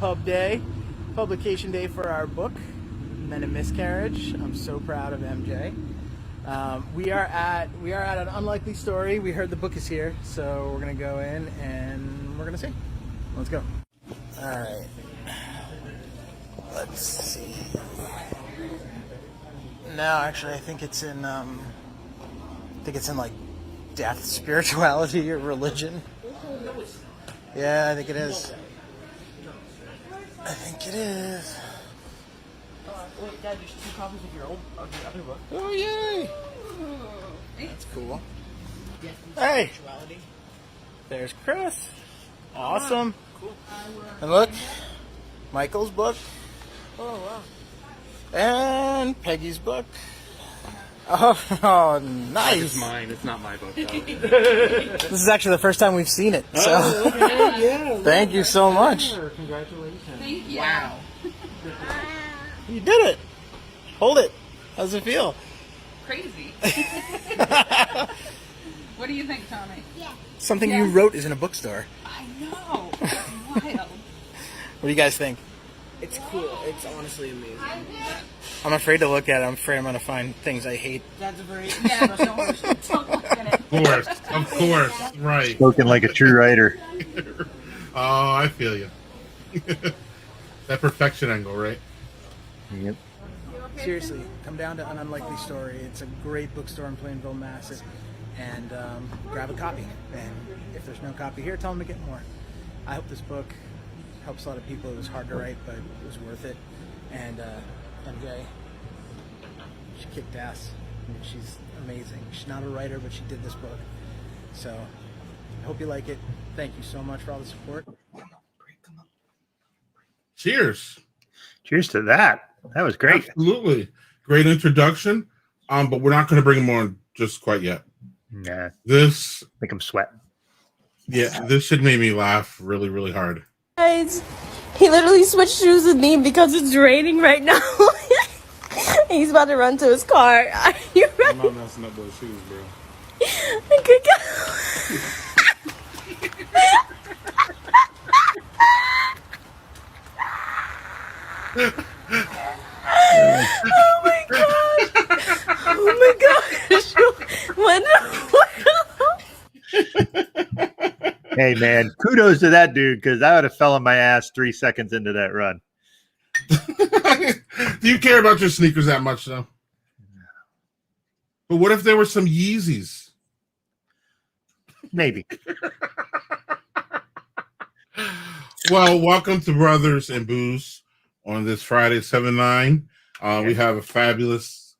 pub day, publication day for our book, Men and Miscarriage. I'm so proud of MJ. We are at an unlikely story. We heard the book is here, so we're gonna go in and we're gonna see. Let's go. All right. Let's see. No, actually, I think it's in like death, spirituality, or religion. Yeah, I think it is. I think it is. Wait, Dad, there's 2 copies of your other book. Oh, yay! That's cool. Hey! There's Chris. Awesome. Cool. And look, Michael's book. Oh, wow. And Peggy's book. Oh, nice. It's mine. It's not my book, though. This is actually the first time we've seen it. So, Yeah. thank you so much. Congratulations. Thank you. Wow. You did it. Hold it. How does it feel? Crazy. What do you think, Tommy? Something you wrote is in a bookstore. I know. It's wild. What do you guys think? It's cool. It's honestly amazing. I'm afraid to look at it. I'm afraid I'm going to find things I hate. That's a very... Yeah, don't look at it. Of course, right. Spoken like a true writer. Oh, I feel you. That perfection angle, right? Yep. Seriously, come down to An Unlikely Story. It's a great bookstore in Plainville, Mass. And grab a copy. And if there's no copy here, tell them to get more. I hope this book helps a lot of people. It was hard to write, but it was worth it. And MJ, she kicked ass. I mean, she's amazing. She's not a writer, but she did this book. So I hope you like it. Thank you so much for all the support. Cheers. Cheers to that. That was great. Absolutely. Great introduction. But we're not going to bring him on just quite yet. Nah, This, make them sweat. this should make me laugh really, really hard. Guys, he literally switched shoes with me because it's raining right now. He's about to run to his car. Are you ready? I'm not messing up those shoes, bro. Good oh my god! Oh my gosh! Hey, man, kudos to that dude, because I would have fell on my ass 3 seconds into that run. Do you care about your sneakers that much, though? But what if there were some Yeezys? Maybe. Well, welcome to Brothers and Booze on this Friday, 7/9. We have a fabulous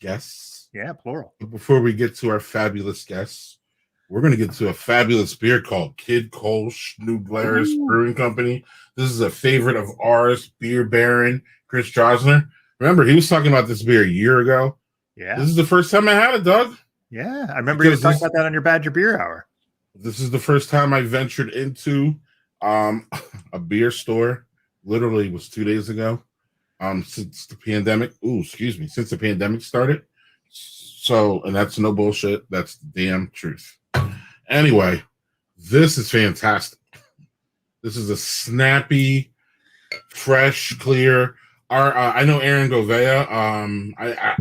guest. Yeah, plural. But before we get to our fabulous guests, we're going to get to a fabulous beer called Kid Kolsch, New Glarus Brewing Company. This is a favorite of ours, beer baron Chris Drosner. Remember, he was talking about this beer a year ago. Yeah. This is the first time I had it, Doug. Yeah, I remember you were talking about that on your Badger Beer Hour. This is the first time I ventured into a beer store. Literally was 2 days ago. Since the pandemic. Since the pandemic started. So, and that's no bullshit. That's the damn truth. Anyway, this is fantastic. This is a snappy, fresh, clear. I know Aaron Gouveia.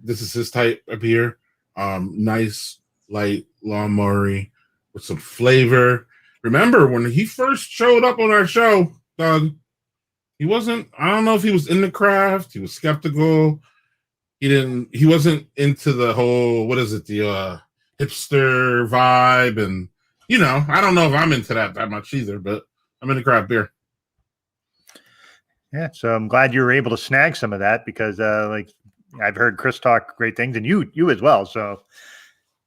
This is his type of beer. Nice, light, lawnmower-y with some flavor. Remember when he first showed up on our show, Doug? He wasn't. I don't know if he was in the craft. He was skeptical. He wasn't into the whole, what is it, the hipster vibe, and I don't know if I'm into that much either, but I'm into craft beer. Yeah, so I'm glad you were able to snag some of that because, I've heard Chris talk great things, and you as well. So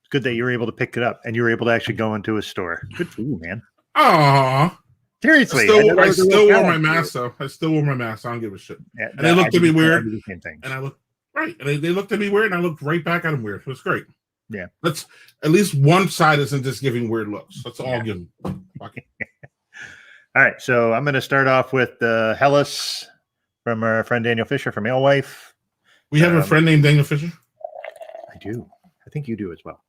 it's good that you were able to pick it up and you were able to actually go into a store. Good for you, man. Aww. Seriously, I still wore my mask though. I still wore my mask. I don't give a shit. Yeah, and they looked at me weird. The same thing. And I looked right, and they looked at me weird, and I looked right back at them weird. It was great. Yeah, let's at least one side isn't just giving weird looks. Let's all give them. All right, so I'm going to start off with Hellas from our friend Daniel Fisher from Alewife. We have a friend named Daniel Fisher. I do. I think you do as well,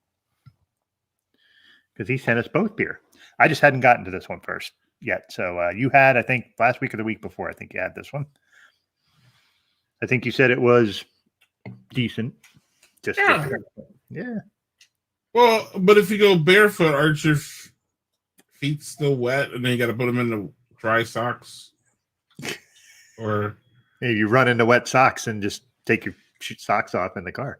because he sent us both beer. I just hadn't gotten to this one first. yet. So you had, I think, last week or the week before, I think you had this one. I think you said it was decent. Just yeah. Well, but if you go barefoot, aren't your feet still wet, and then you got to put them in the dry socks? Or Maybe you run into wet socks and just take your socks off in the car.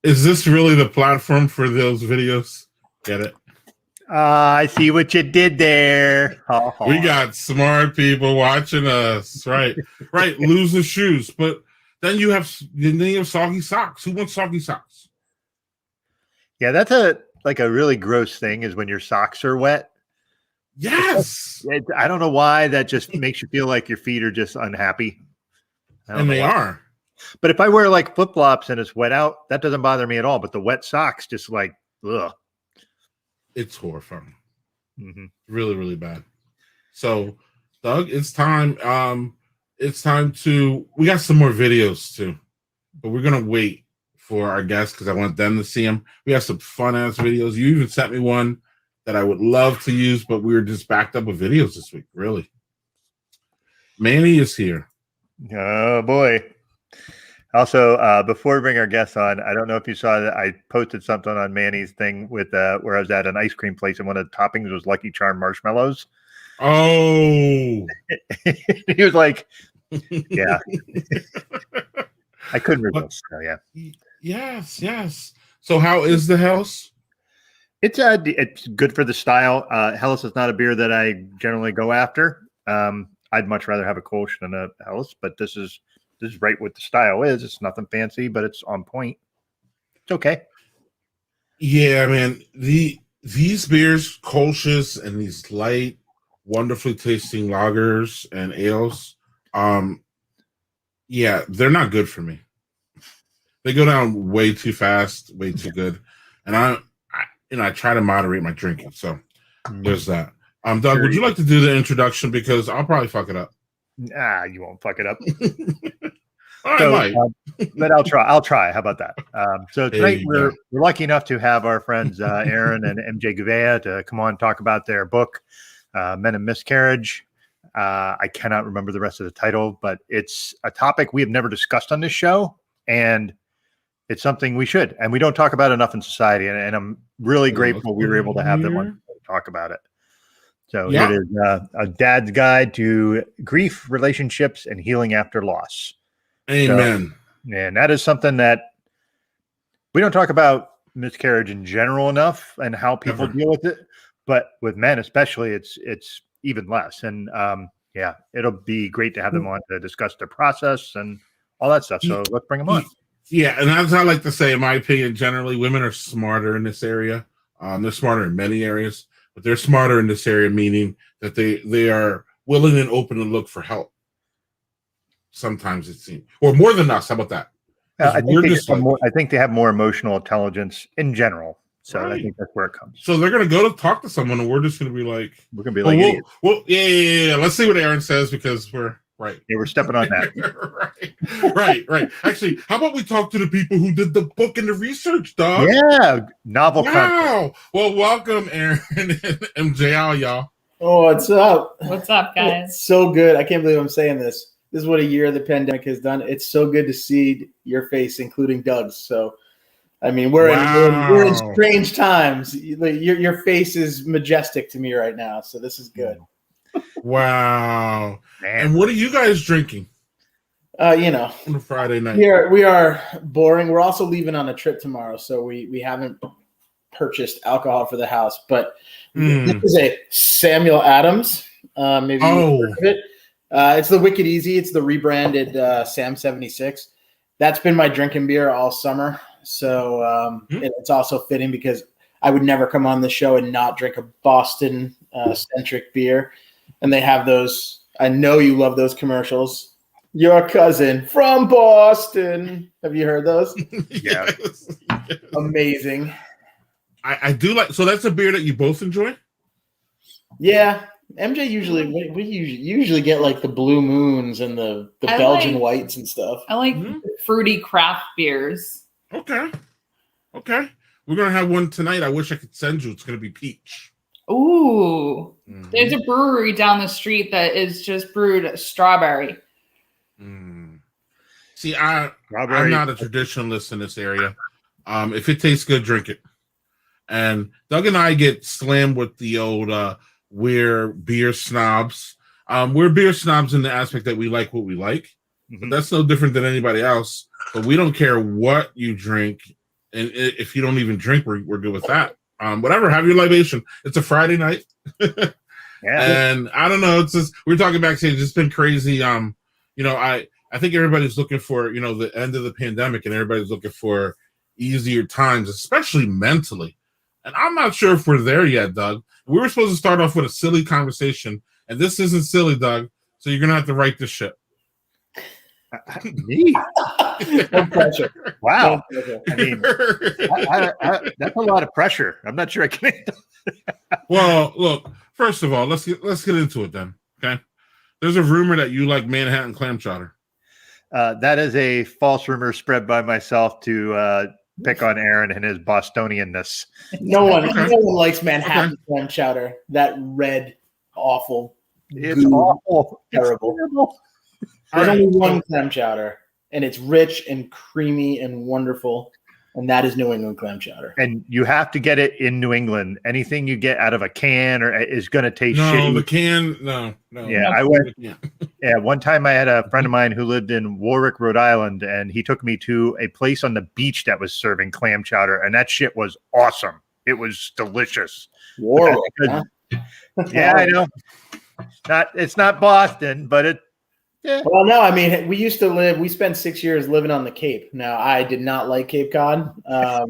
is this really the platform for those videos? Get it? I see what you did there. We got smart people watching us, right? Right, lose the shoes, but then you have soggy socks. Who wants soggy socks? Yeah, that's a really gross thing is when your socks are wet. Yes, I don't know why that just makes you feel like your feet are just unhappy. and they are. But if I wear like flip flops and it's wet out, that doesn't bother me at all. But the wet socks, just like, ugh. It's horrifying. Mm-hmm. Really, really bad. So, Doug, it's time. It's time to. We got some more videos too, but we're gonna wait for our guests because I want them to see them. We have some fun ass videos. You even sent me one that I would love to use, but we were just backed up with videos this week. Really, Manny is here. Oh boy. Also, before we bring our guests on, I don't know if you saw that I posted something on Manny's thing with where I was at an ice cream place and one of the toppings was Lucky Charm marshmallows. Oh, He was like, "Yeah." I couldn't resist. So, yeah. yes. So, how is the house? It's good for the style. Helles is not a beer that I generally go after. I'd much rather have a Kolsch than a Helles, but this is right what the style is. It's nothing fancy, but it's on point. It's okay. Yeah, man. These beers, Kolsch's, and these light, wonderfully tasting lagers and ales, yeah, they're not good for me. They go down way too fast, way too good, and I try to moderate my drinking. So there's that. Doug, Sure. would you like to do the introduction because I'll probably fuck it up. You won't fuck it up. I might. But I'll try. How about that? So tonight There you we're lucky enough to have our friends Aaron and MJ Gouveia to come on and talk about their book, Men and Miscarriage. I cannot remember the rest of the title, but it's a topic we have never discussed on this show, and it's something we should. And we don't talk about enough in society, and I'm really grateful we were able to have them on to talk about it. So Yeah. it is a dad's guide to grief, relationships, and healing after loss. Amen. So, and that is something that we don't talk about miscarriage in general enough and how people Never. deal with it. But with men, especially, it's even less. And yeah, it'll be great to have them on to discuss their process and all that stuff. So let's bring them on. Yeah, and as I like to say, in my opinion, generally women are smarter in this area. They're smarter in many areas, but they're smarter in this area, meaning that they are willing and open to look for help. Sometimes it seems, or more than us. How about that? I We're think they have more emotional intelligence in general. So Right. I think that's where it comes. So they're going to go to talk to someone, and we're just going to be like, We're going to be like, idiots. well, yeah. Let's see what Aaron says because we're right. Yeah, we're stepping on that. right. Actually, how about we talk to the people who did the book and the research, dog? Yeah, novel content. Wow. Well, welcome, Aaron and MJ, y'all. Oh, what's up? What's up, guys? It's so good. I can't believe I'm saying this. This is what a year the pandemic has done. It's so good to see your face, including Doug's. So, I mean, we're in strange times. Your face is majestic to me right now. So this is good. Wow. Man. And what are you guys drinking On on a Friday night? we are boring. We're also leaving on a trip tomorrow, so we haven't purchased alcohol for the house. But this is a Samuel Adams. Maybe you've heard of it. It's the Wicked Easy. It's the rebranded Sam 76. That's been my drinking beer all summer. So it's also fitting because I would never come on the show and not drink a Boston centric beer. And they have those. I know you love those commercials. Your cousin from Boston. Have you heard those? Yeah. Yes. Amazing. I do like. So that's a beer that you both enjoy. Yeah. MJ we usually get like the Blue Moons and the I Belgian like- Whites and stuff. I like fruity craft beers. Okay. We're gonna have one tonight. I wish I could send you. It's gonna be peach. Ooh. Mhm. There's a brewery down the street that is just brewed strawberry. Mm. See, I'm Strawberry. not a traditionalist in this area. If it tastes good, drink it. And Doug and I get slammed with the old we're beer snobs. We're beer snobs in the aspect that we like what we like, but that's no different than anybody else. But we don't care what you drink, and if you don't even drink, we're good with that. Whatever, have your libation. It's a Friday night, and I don't know. It's just we're talking backstage. It's been crazy. I think everybody's looking for the end of the pandemic, and everybody's looking for easier times, especially mentally. And I'm not sure if we're there yet, Doug. We were supposed to start off with a silly conversation, and this isn't silly, Doug. So you're gonna have to write this shit. Me? No pressure. Wow. No pressure. I mean, that's a lot of pressure. I'm not sure I can. Well, look. First of all, let's get into it then. Okay. There's a rumor that you like Manhattan clam chowder. That is a false rumor spread by myself to pick on Aaron and his Bostonianness. No one likes Manhattan clam chowder. That red, awful. It's awful. Terrible. There's only one clam chowder, and it's rich and creamy and wonderful, and that is New England clam chowder. And you have to get it in New England. Anything you get out of a can or is going to taste shitty. The can, no. Yeah, I went. Yeah, one time I had a friend of mine who lived in Warwick, Rhode Island, and he took me to a place on the beach that was serving clam chowder, and that shit was awesome. It was delicious. Warwick, huh? Yeah, I know. It's not Boston, but it. Yeah. Well, no, I mean, we spent 6 years living on the Cape. Now, I did not like Cape Cod. I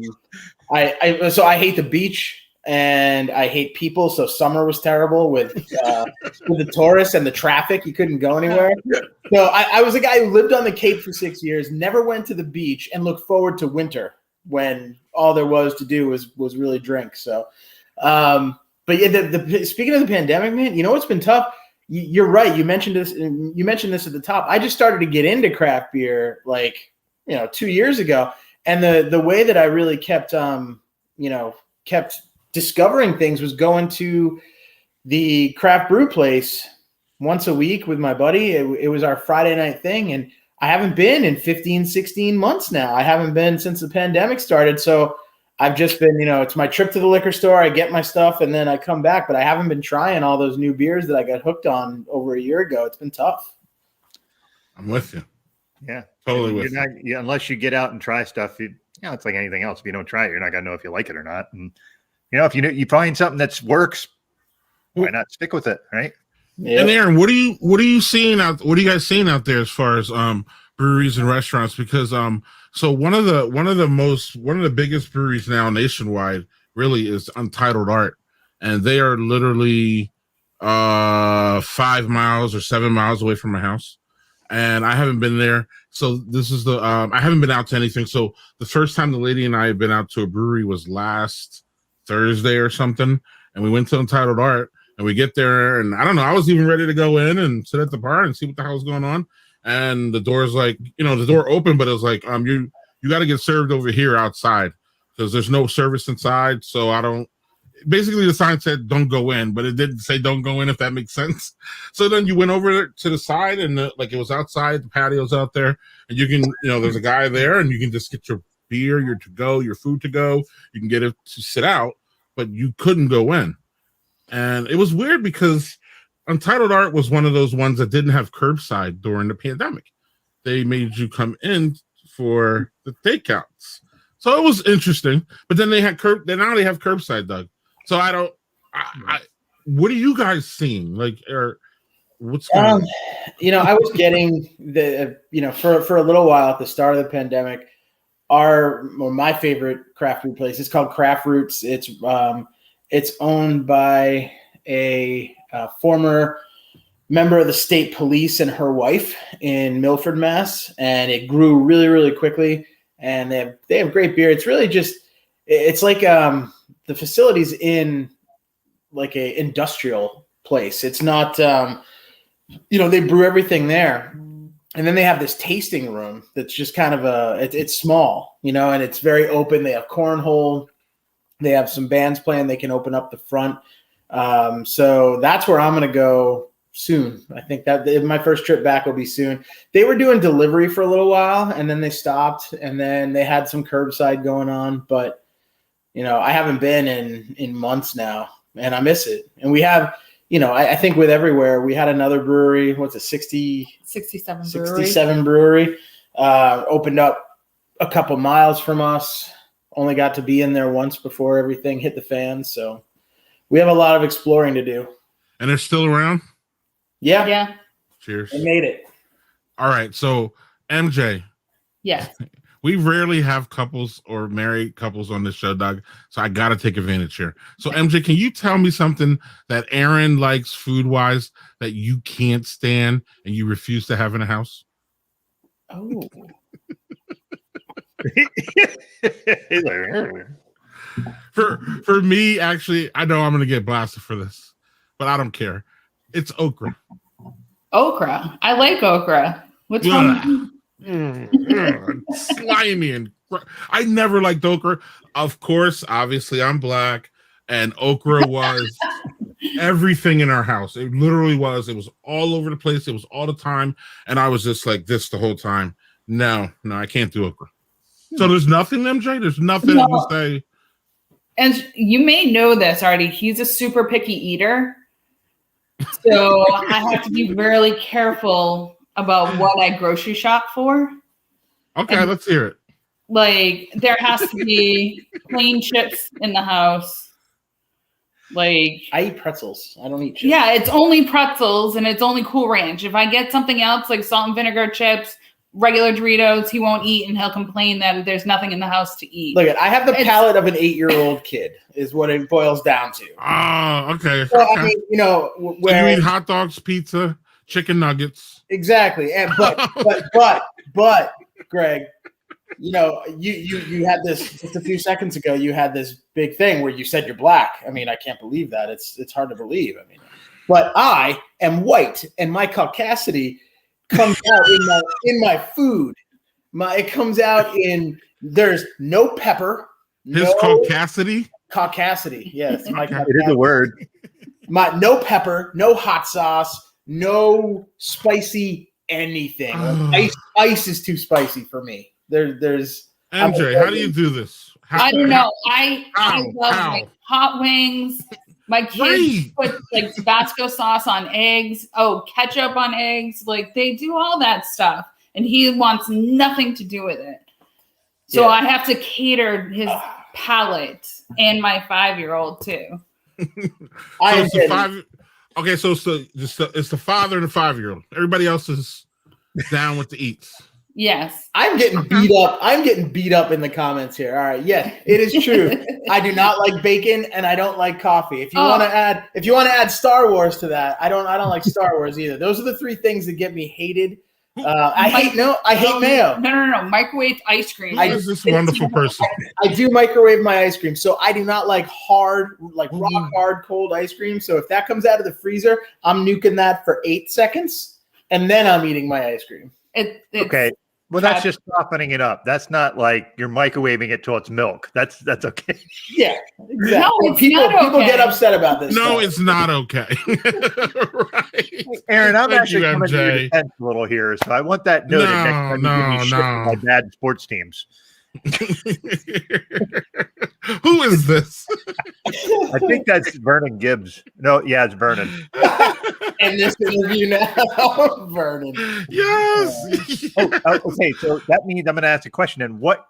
hate the beach and I hate people. So summer was terrible with the tourists and the traffic. You couldn't go anywhere. So I was a guy who lived on the Cape for 6 years, never went to the beach, and looked forward to winter when all there was to do was really drink. So, but yeah, speaking of the pandemic, man, you know what's been tough? You're right. You mentioned this. You mentioned this at the top. I just started to get into craft beer 2 years ago, and the way that I really kept discovering things was going to the craft brew place once a week with my buddy. It was our Friday night thing, and I haven't been in 15, 16 months now. I haven't been since the pandemic started. So I've just been, it's my trip to the liquor store. I get my stuff and then I come back, but I haven't been trying all those new beers that I got hooked on over a year ago. It's been tough. I'm with you. Yeah, totally with you. Unless you get out and try stuff, it's like anything else. If you don't try it, you're not gonna know if you like it or not. And if you find something that works, why not stick with it, right? Yep. And Aaron, what are you seeing out? What are you guys seeing out there as far as breweries and restaurants? Because so one of the biggest breweries now nationwide really is Untitled Art, and they are literally 5 miles or 7 miles away from my house, and I haven't been there. So this is I haven't been out to anything. So the first time the lady and I have been out to a brewery was last Thursday or something, and we went to Untitled Art, and we get there, and I don't know, I was even ready to go in and sit at the bar and see what the hell's going on. And the door's like, the door open, but it was like, you got to get served over here outside because there's no service inside. So basically the sign said don't go in, but it didn't say don't go in, if that makes sense. So then you went over to the side and it was outside, the patio's out there, and you can, there's a guy there and you can just get your beer, your to go, your food to go. You can get it to sit out, but you couldn't go in. And it was weird because Untitled Art was one of those ones that didn't have curbside during the pandemic. They made you come in for the takeouts. So it was interesting. But then they have curbside, Doug. So what are you guys seeing? Or what's going on? I was getting for a little while at the start of the pandemic, my favorite craft food place is called Craft Roots. It's owned by a former member of the state police and her wife in Milford, Mass. And it grew really, really quickly. And they have great beer. It's really it's like the facility's in like a industrial place. It's not, they brew everything there. And then they have this tasting room that's just kind of it's small, and it's very open. They have cornhole. They have some bands playing. They can open up the front. So that's where I'm going to go soon. I think that my first trip back will be soon. They were doing delivery for a little while, and then they stopped, and then they had some curbside going on. But, I haven't been in months now, and I miss it. And we have, I think with everywhere, we had another brewery, what's it, 67 brewery, opened up a couple miles from us. Only got to be in there once before everything hit the fan. So we have a lot of exploring to do. And they're still around? Yeah. Yeah. Cheers. They made it. All right. So, MJ. Yes. We rarely have couples or married couples on this show, Doug. So I got to take advantage here. So, MJ, can you tell me something that Aaron likes food-wise that you can't stand and you refuse to have in a house? Oh. He's like, For me, actually, I know I'm going to get blasted for this, but I don't care. It's okra. Okra. I like okra. What's wrong? Slimy and I never liked okra. Of course, obviously, I'm black, and okra was everything in our house. It literally was. It was all over the place. It was all the time, and I was just like this the whole time. No, I can't do okra. So there's nothing, MJ? There's nothing that you say. And you may know this already. He's a super picky eater. So I have to be really careful about what I grocery shop for. Okay, And, let's hear it. Like, there has to be plain chips in the house. Like, I eat pretzels. I don't eat chips. yeah, it's only pretzels and it's only Cool Ranch. If I get something else like salt and vinegar chips, regular Doritos, he won't eat, and he'll complain that there's nothing in the house to eat. Look, I have the palate of an 8-year-old kid, is what it boils down to. Okay. So, okay. I mean, So you eat hot dogs, pizza, chicken nuggets. Exactly. And but Greg, you had this just a few seconds ago. You had this big thing where you said you're black. I mean, I can't believe that. It's hard to believe. I mean, but I am white, and my caucasity comes out in my food. It comes out in there's no pepper. His caucasity? Caucasity, yes. it is a word. No pepper, no hot sauce, no spicy anything. Ice is too spicy for me. There's MJ, how do you do this? I don't know. I love like hot wings. My kids put like Tabasco sauce on eggs. Oh, ketchup on eggs. Like they do all that stuff. And he wants nothing to do with it. So I have to cater his palate and my 5-year-old too. Okay, so it's the father and the 5-year-old. Everybody else is down with the eats. Yes. I'm getting beat up. I'm getting beat up in the comments here. All right. Yeah, it is true. I do not like bacon and I don't like coffee. If you want to add Star Wars to that, I don't like Star Wars either. Those are the 3 things that get me hated. I hate mayo. No. Microwave ice cream. Who is this wonderful person? I do microwave my ice cream. So I do not like rock hard cold ice cream. So if that comes out of the freezer, I'm nuking that for 8 seconds and then I'm eating my ice cream. Okay. Well, that's just softening it up. That's not like you're microwaving it till it's milk. That's okay. Yeah, exactly. No, it's people okay. get upset about this. No, stuff. It's not okay. Right. Aaron, I'm Thank actually you, coming to your MJ. defense a little here, so I want that noted next time you give me shit for my bad sports teams. Who is this? I think that's Vernon Gibbs. No, yeah, it's Vernon. In this interview now, Vernon. Yes. Okay, so that means I'm going to ask a question. And what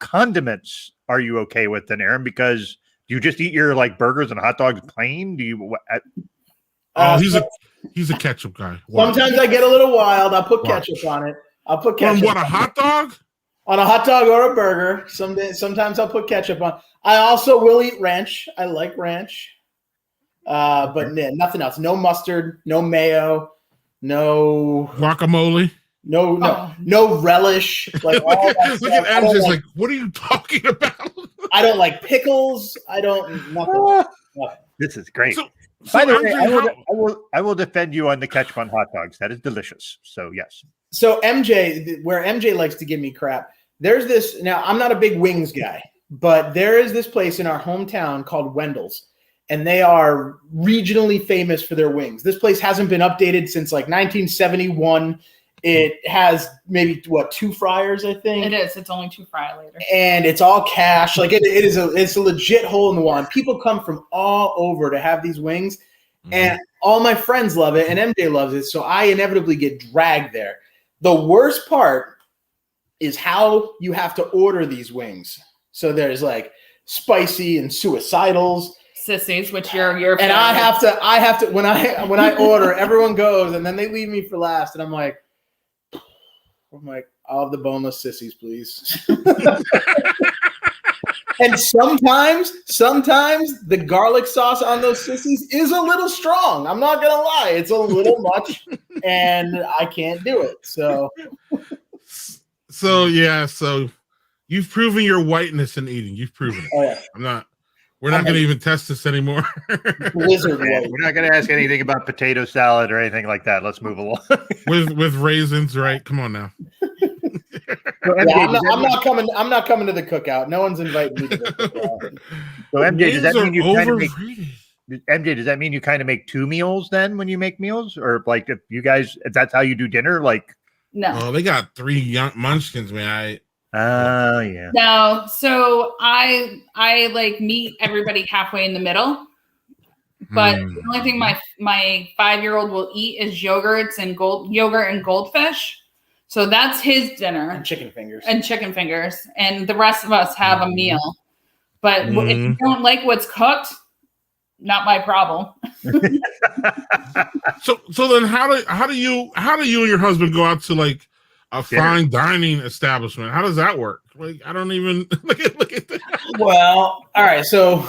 condiments are you okay with then, Aaron? Because do you just eat your burgers and hot dogs plain? Do you? He's a ketchup guy. Wow. Sometimes I get a little wild. I'll put ketchup on it. I'll put ketchup on a hot dog? On a hot dog or a burger. Sometimes I'll put ketchup on. I also will eat ranch. I like ranch. But nothing else. No mustard, no mayo, no guacamole. No relish. Like all that Look at Em's like, what are you talking about? I don't like pickles. I don't nothing. This is great. So by the way, I will defend you on the ketchup on hot dogs. That is delicious. So yes. So MJ, where MJ likes to give me crap, there's this. Now I'm not a big wings guy, but there is this place in our hometown called Wendell's, and they are regionally famous for their wings. This place hasn't been updated since like 1971. It has maybe 2 fryers, I think. It is. It's only 2 fry later. And it's all cash. Like it's a legit hole in the wall. And people come from all over to have these wings. And all my friends love it, and MJ loves it. So I inevitably get dragged there. The worst part is how you have to order these wings. So there's like spicy and suicidals. Sissies, which you're and I have to when I order, everyone goes and then they leave me for last, and I'm like, I'll have the boneless sissies, please. And sometimes the garlic sauce on those sissies is a little strong. I'm not gonna lie, it's a little much, and I can't do it. So you've proven your whiteness in eating. You've proven it. Oh, yeah. We're not going to even test this anymore. Blizzard Yeah, we're not going to ask anything about potato salad or anything like that. Let's move along. with raisins, right? Come on now. So MJ, I'm not coming to the cookout. No one's inviting me to the cookout. So MJ, does that mean you kind of overrated. MJ, does that mean you kind of make 2 meals then when you make meals, or like if that's how you do dinner? Like, no. Oh, they got 3 young munchkins, man. yeah. No, so I like meet everybody halfway in the middle. But the only thing my 5-year-old will eat is yogurt and goldfish. So that's his dinner. And chicken fingers. And the rest of us have a meal. But if you don't like what's cooked, not my problem. So then how do you and your husband go out to like a fine dining establishment? How does that work? Like, I don't even look at that. Well, all right. So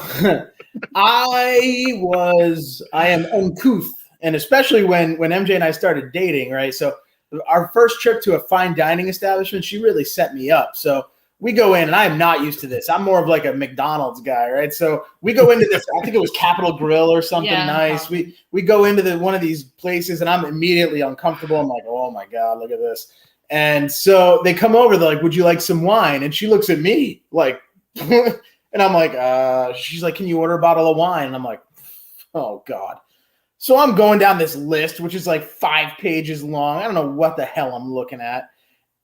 I am uncouth, and especially when MJ and I started dating, right? So our first trip to a fine dining establishment, she really set me up. So we go in, and I am not used to this. I'm more of like a McDonald's guy, right? So we go into this, I think it was Capitol Grill or something nice. We go into one of these places, and I'm immediately uncomfortable. I'm like, oh my God, look at this. And so they come over, they're like, would you like some wine? And she looks at me like, and I'm like, she's like, can you order a bottle of wine? And I'm like, oh God. So I'm going down this list, which is like 5 pages long. I don't know what the hell I'm looking at.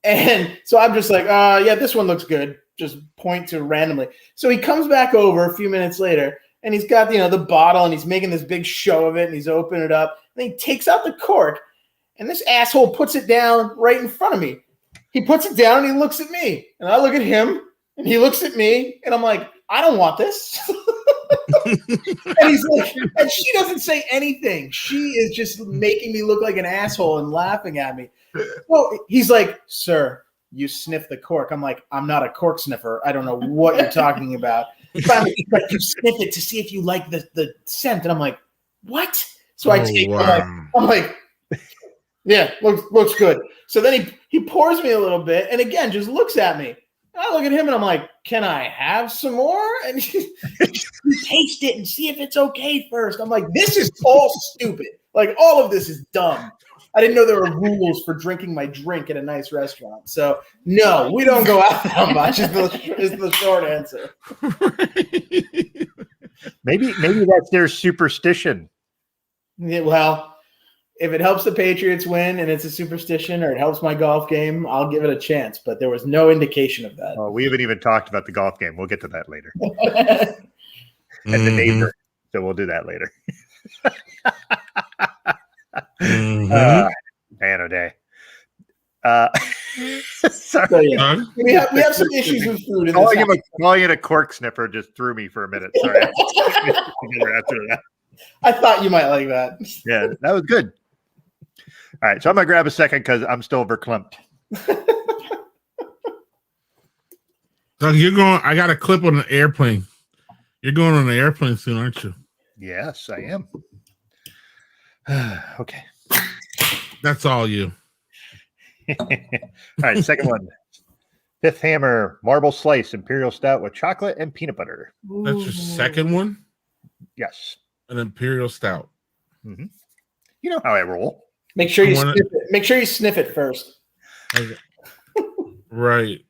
And so I'm just like, yeah, this one looks good. Just point to randomly. So he comes back over a few minutes later, and he's got, the bottle, and he's making this big show of it, and he's opening it up. And he takes out the cork, and this asshole puts it down right in front of me. He puts it down, and he looks at me. And I look at him, and he looks at me, and I'm like, I don't want this. And he's like, and she doesn't say anything. She is just making me look like an asshole and laughing at me. Well, he's like, sir, you sniff the cork. I'm like, I'm not a cork sniffer. I don't know what you're talking about. Finally, like, you sniff it to see if you like the scent. And I'm like, what? So I take it. I'm like, yeah, looks good. So then he pours me a little bit, and again, just looks at me. And I look at him, and I'm like, can I have some more? And he taste it and see if it's okay first. I'm like, this is all stupid. Like, all of this is dumb. I didn't know there were rules for drinking my drink at a nice restaurant. So, no, we don't go out that much is the short answer. Maybe that's their superstition. Yeah, well, if it helps the Patriots win and it's a superstition, or it helps my golf game, I'll give it a chance. But there was no indication of that. Oh, we haven't even talked about the golf game. We'll get to that later. And the neighbor. So we'll do that later. Man oh day. Sorry. So, yeah. we have some issues with food. Calling it a cork sniffer just threw me for a minute. Sorry. After that. I thought you might like that. Yeah, that was good. All right, so I'm gonna grab a second because I'm still verklempt. Doug, you're going. I got a clip on an airplane. You're going on an airplane soon, aren't you? Yes, I am. Okay. That's all you. All right, second one. Fifth Hammer Marble Slice Imperial Stout with chocolate and peanut butter. That's your second one? Yes. An Imperial Stout. Mm-hmm. You know how I roll. Make sure you sniff it. Make sure you sniff it first. Okay. Right.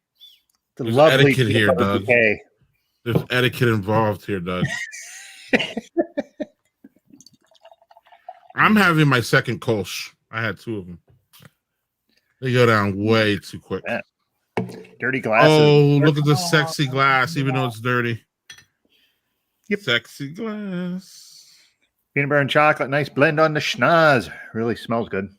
The There's lovely etiquette here, Doug. Okay. There's etiquette involved here, Doug. I'm having my second Kolsch. I had 2 of them. They go down way too quick. Yeah. Dirty glasses. Oh, look at the sexy glass, even though it's dirty. Yep. Sexy glass. Peanut butter and chocolate. Nice blend on the schnoz. Really smells good.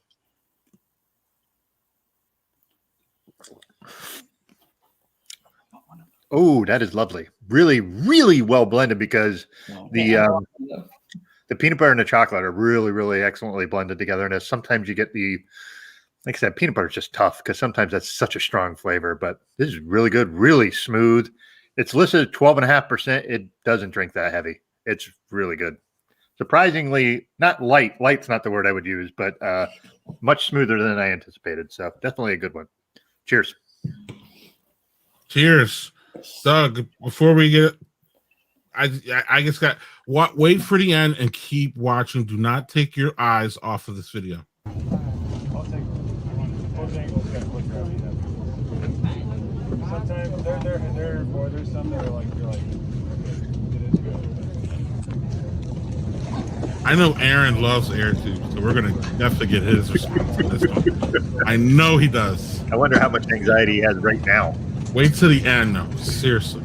Oh, that is lovely. Really, really well blended because the peanut butter and the chocolate are really, really excellently blended together. And sometimes you get like I said, peanut butter is just tough because sometimes that's such a strong flavor. But this is really good, really smooth. It's listed at 12.5%. It doesn't drink that heavy. It's really good. Surprisingly, not light. Light's not the word I would use, but much smoother than I anticipated. So definitely a good one. Cheers. Cheers. Doug, before we get I just got wait for the end and keep watching. Do not take your eyes off of this video. Sometimes there's some that are like, you're like, it is good. I know Aaron loves air tubes, so we're gonna definitely get his response to this one. I know he does. I wonder how much anxiety he has right now. Wait till the end, though. Seriously.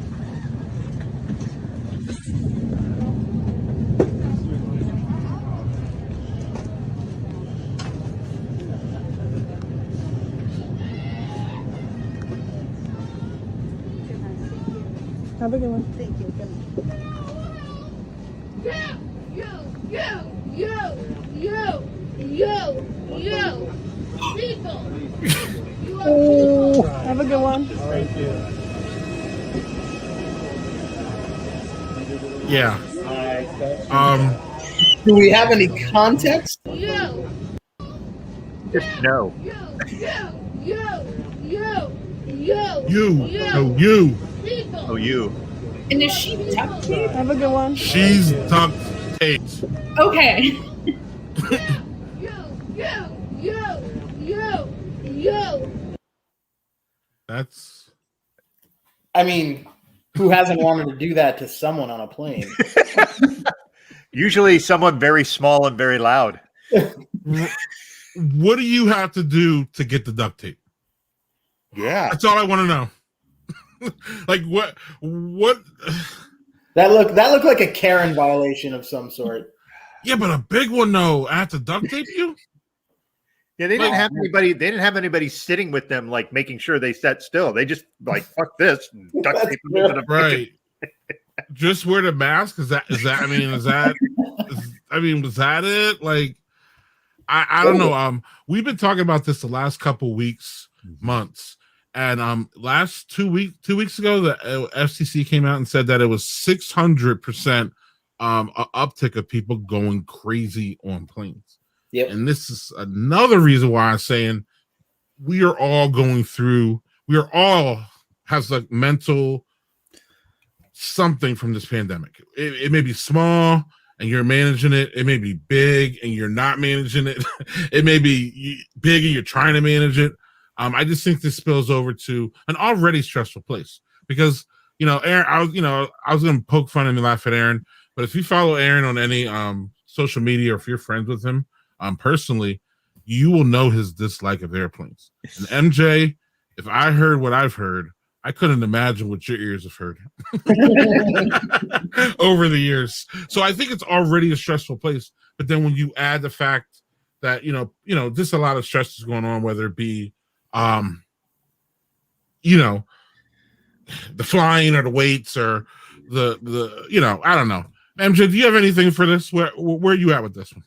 Have a good one. Thank you. You. People. You are people. Have a good one. Thank you. Yeah. Do we have any context? You. Just no. You. You. No, you. People. Oh, you. And is she duct tape? Have a good one. She's duct taped. Okay. You. That's. I mean, who hasn't wanted to do that to someone on a plane? Usually someone very small and very loud. What do you have to do to get the duct tape? Yeah. That's all I want to know. Like what That looked like a Karen violation of some sort. Yeah, but a big one though. I have to duct tape you? Yeah, they didn't have anybody. They didn't have anybody sitting with them, like making sure they sat still. They just like fuck this, and duct tape them into the Right. Just wear the mask. Was that was that it? Like, I don't know. We've been talking about this the last couple weeks, months, and last 2 weeks ago, the FCC came out and said that it was 600% uptick of people going crazy on planes. Yep. And this is another reason why I'm saying we are all going through. We are all has like mental something from this pandemic. It may be small and you're managing it. It may be big and you're not managing it. It may be big and you're trying to manage it. I just think this spills over to an already stressful place because, Aaron, I was going to poke fun and laugh at Aaron, but if you follow Aaron on any social media or if you're friends with him personally, you will know his dislike of airplanes. And MJ, if I heard what I've heard, I couldn't imagine what your ears have heard over the years. So I think it's already a stressful place. But then when you add the fact that, just a lot of stress is going on, whether it be, the flying or the weights or the I don't know. MJ, do you have anything for this? Where are you at with this one?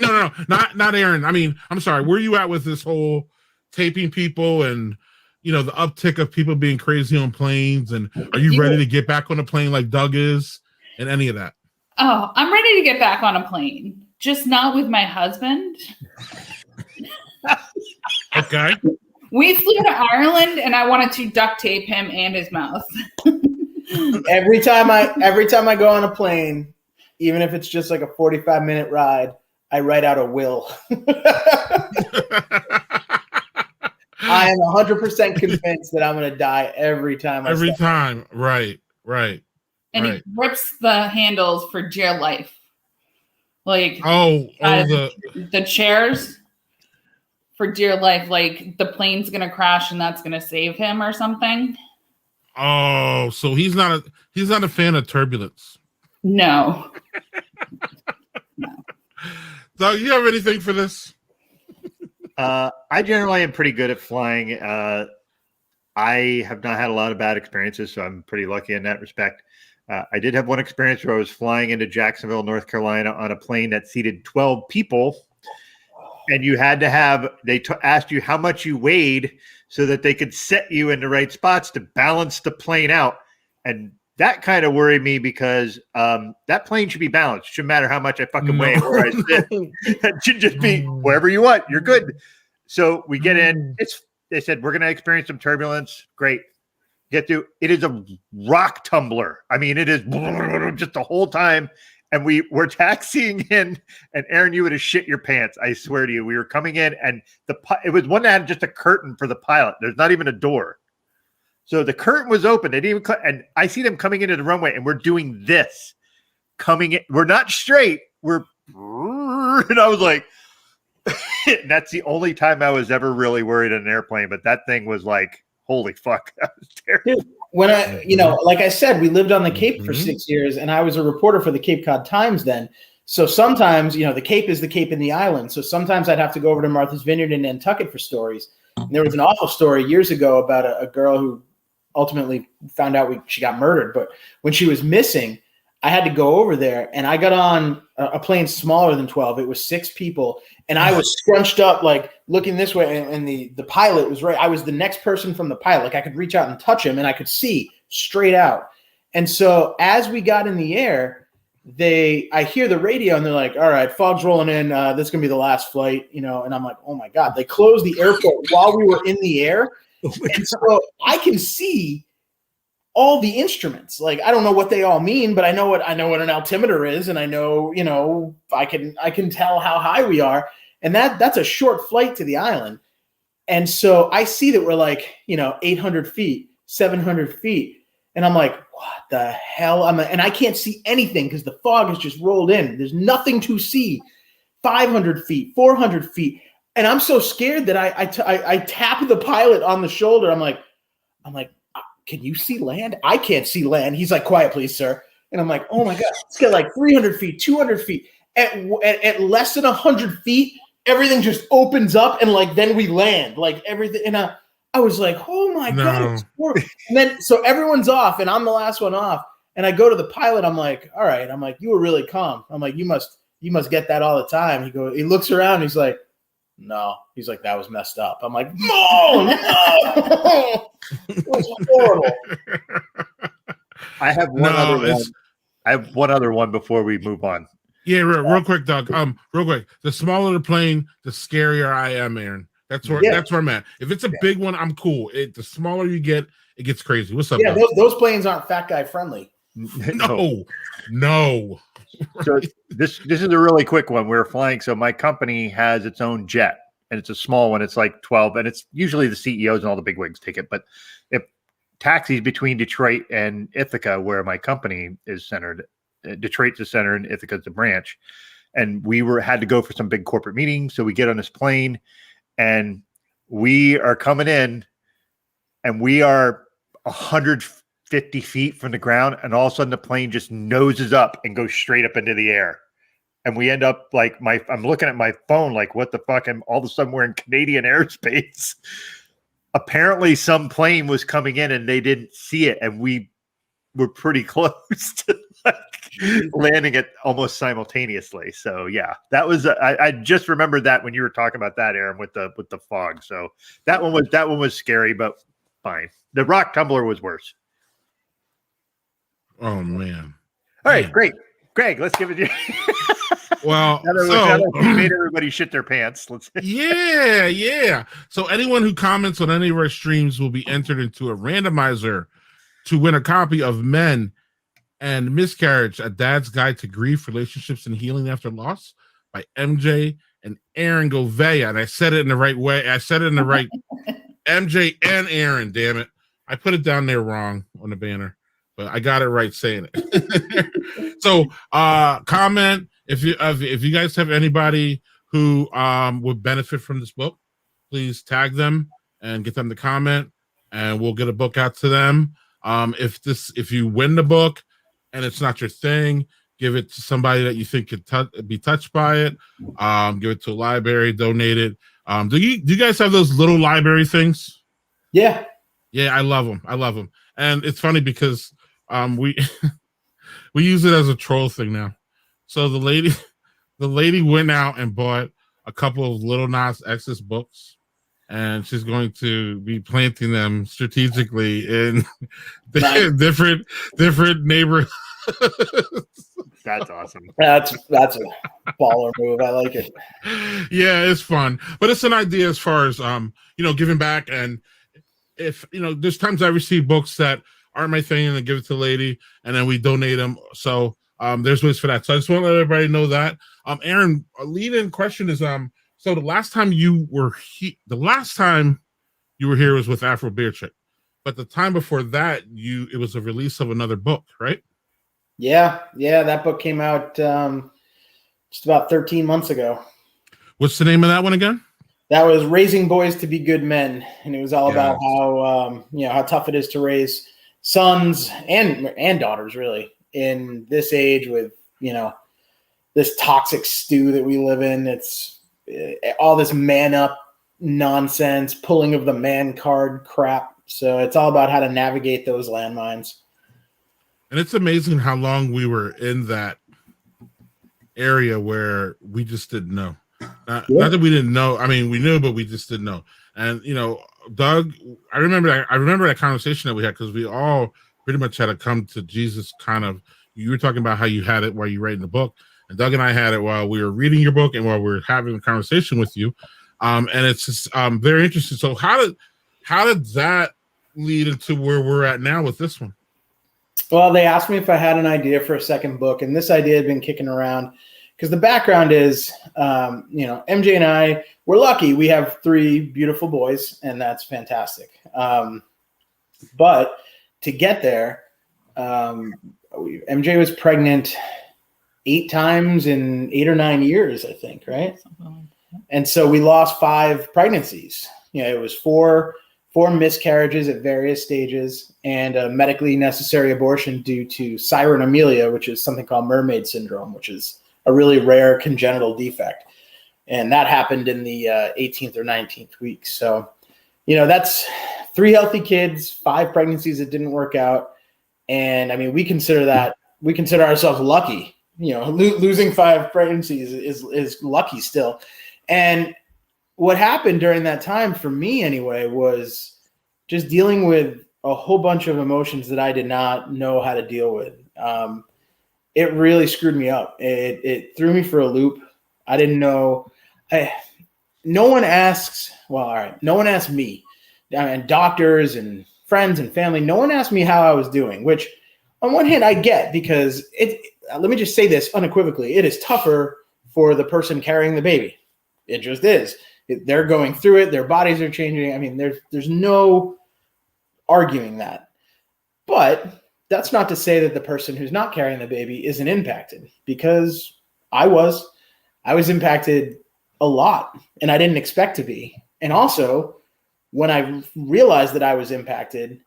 No, not Aaron. I mean, I'm sorry. Where are you at with this whole taping people and the uptick of people being crazy on planes? And are you ready to get back on a plane like Doug is and any of that? Oh, I'm ready to get back on a plane, just not with my husband. Okay. We flew to Ireland and I wanted to duct tape him and his mouth. Every time I go on a plane, even if it's just like a 45-minute ride, I write out a will. I am 100% convinced that I'm going to die every time. Every time. Right. and he grips the handles for dear life. Like the chairs for dear life, like the plane's gonna crash and that's gonna save him or something. Oh, so he's not a fan of turbulence. No. Doug, you have anything for this? I generally am pretty good at flying. I have not had a lot of bad experiences, so I'm pretty lucky in that respect. I did have one experience where I was flying into Jacksonville, North Carolina on a plane that seated 12 people. And you had to have, asked you how much you weighed so that they could set you in the right spots to balance the plane out. And that kind of worried me because that plane should be balanced. Shouldn't matter how much I fucking weigh or where I sit. It should just be wherever you want. You're good. So we get in. They said, we're going to experience some turbulence. Great. Get through. It is a rock tumbler. I mean, it is just the whole time. And we're taxiing in, and Aaron, you would have shit your pants. I swear to you. We were coming in, and it was one that had just a curtain for the pilot. There's not even a door. So the curtain was open. They didn't even and I see them coming into the runway, and we're doing this. Coming in. We're not straight. And I was like, that's the only time I was ever really worried in an airplane. But that thing was like, holy fuck. That was terrible. When like I said, we lived on the Cape for 6 years, and I was a reporter for the Cape Cod Times then. So sometimes, the Cape is the Cape in the island. So sometimes I'd have to go over to Martha's Vineyard in Nantucket for stories. And there was an awful story years ago about a girl who ultimately found out she got murdered. But when she was missing, I had to go over there, and I got on a plane smaller than 12. It was 6 people, and I was scrunched up, like looking this way, and the pilot was right. I was the next person from the pilot. Like I could reach out and touch him, and I could see straight out. And so as we got in the air, I hear the radio, and they're like, all right, fog's rolling in. This is going to be the last flight, and I'm like, oh my God. They closed the airport while we were in the air. And so I can see all the instruments. Like, I don't know what they all mean, but I know what an altimeter is, and I know, I can tell how high we are. And that's a short flight to the island. And so I see that we're like, 800 feet, 700 feet. And I'm like, what the hell? And I can't see anything because the fog has just rolled in. There's nothing to see. 500 feet, 400 feet. And I'm so scared that I tap the pilot on the shoulder. I'm like, can you see land? I can't see land. He's like, quiet, please, sir. And I'm like, oh my God, let's get like 300 feet, 200 feet. At less than 100 feet, everything just opens up, and like then we land, like everything. And I was like, oh my God. And then so everyone's off, and I'm the last one off. And I go to the pilot. I'm like, all right. I'm like, you were really calm. I'm like, you must get that all the time. He looks around. He's like, no. He's like, that was messed up. I'm like, no. It was horrible. I have one other one before we move on. Yeah, real quick, Doug. Real quick. The smaller the plane, the scarier I am, Aaron. That's where I'm at. If it's a big one, I'm cool. The smaller you get, it gets crazy. What's up? Yeah, those planes aren't fat guy friendly. No. So this is a really quick one. We're flying. So my company has its own jet, and it's a small one. It's like 12, and it's usually the CEOs and all the big wigs take it. But it taxis between Detroit and Ithaca, where my company is centered. Detroit's the center, and Ithaca's the branch. And we had to go for some big corporate meeting. So we get on this plane, and we are coming in, and we are 150 feet from the ground, and all of a sudden the plane just noses up and goes straight up into the air. And we end up like I'm looking at my phone like, what the fuck? And all of a sudden we're in Canadian airspace. Apparently some plane was coming in and they didn't see it. And we were pretty close to landing it almost simultaneously. So yeah, that was, I just remembered that when you were talking about that, Aaron, with the fog. So that one was scary, but fine. The rock tumbler was worse. Oh man. All right, great. Greg, let's give it to you. Well, now that we made everybody shit their pants. Yeah. So anyone who comments on any of our streams will be entered into a randomizer to win a copy of Men and Miscarriage: A Dad's Guide to Grief, Relationships, and Healing After Loss by MJ and Aaron Gouveia. And I said it in the right way. I said it in the right MJ and Aaron, damn it. I put it down there wrong on the banner. but I got it right saying it. So, comment if you guys have anybody who would benefit from this book, please tag them and get them to comment, and we'll get a book out to them. If you win the book and it's not your thing, give it to somebody that you think could be touched by it. Give it to a library, donate it. Do you guys have those little library things? Yeah. Yeah, I love them. And it's funny because we we use it as a troll thing now. So the lady went out and bought a couple of Little Nas X's books, and she's going to be planting them strategically in different neighborhoods. That's awesome. That's a baller move. I like it. Yeah, it's fun, but it's an idea as far as giving back. And if there's times I receive books that aren't my thing, and I give it to the lady, and then we donate them. So there's ways for that. So I just want to let everybody know that. Aaron, a lead-in question is so the last time you were here was with Afro Beer Chick, but the time before that it was a release of another book, right? Yeah, that book came out just about 13 months ago. What's the name of that one again? That was Raising Boys to Be Good Men, and it was all about how tough it is to raise sons and daughters, really, in this age with this toxic stew that we live in. It's all this man up nonsense, pulling of the man card crap. So it's all about how to navigate those landmines. And it's amazing how long we were in that area where we just didn't know. Not that we didn't know. I mean, we knew, but we just didn't know. And Doug, I remember that conversation that we had, because we all pretty much had to come to Jesus. Kind of, you were talking about how you had it while you were writing the book, and Doug and I had it while we were reading your book and while we were having a conversation with you. And it's just very interesting. So how did that lead into where we're at now with this one? Well, they asked me if I had an idea for a second book, and this idea had been kicking around because the background is, MJ and I, we're lucky. We have 3 beautiful boys, and that's fantastic. But to get there, MJ was pregnant 8 times in 8 or 9 years, I think, right? And so we lost 5 pregnancies. It was 4 miscarriages at various stages and a medically necessary abortion due to sirenamelia, which is something called mermaid syndrome, which is a really rare congenital defect. And that happened in the 18th or 19th week. So, that's 3 healthy kids, 5 pregnancies that didn't work out. And I mean, we consider ourselves lucky. Losing 5 pregnancies is lucky still. And what happened during that time for me anyway was just dealing with a whole bunch of emotions that I did not know how to deal with. It really screwed me up. It threw me for a loop. I didn't know. No one asks me, and doctors and friends and family, no one asked me how I was doing, which on one hand I get, because let me just say this unequivocally, it is tougher for the person carrying the baby. It just is. They're going through it. Their bodies are changing. I mean, there's no arguing that. But that's not to say that the person who's not carrying the baby isn't impacted, because I was impacted a lot, and I didn't expect to be. And also, when I realized that I was impacted,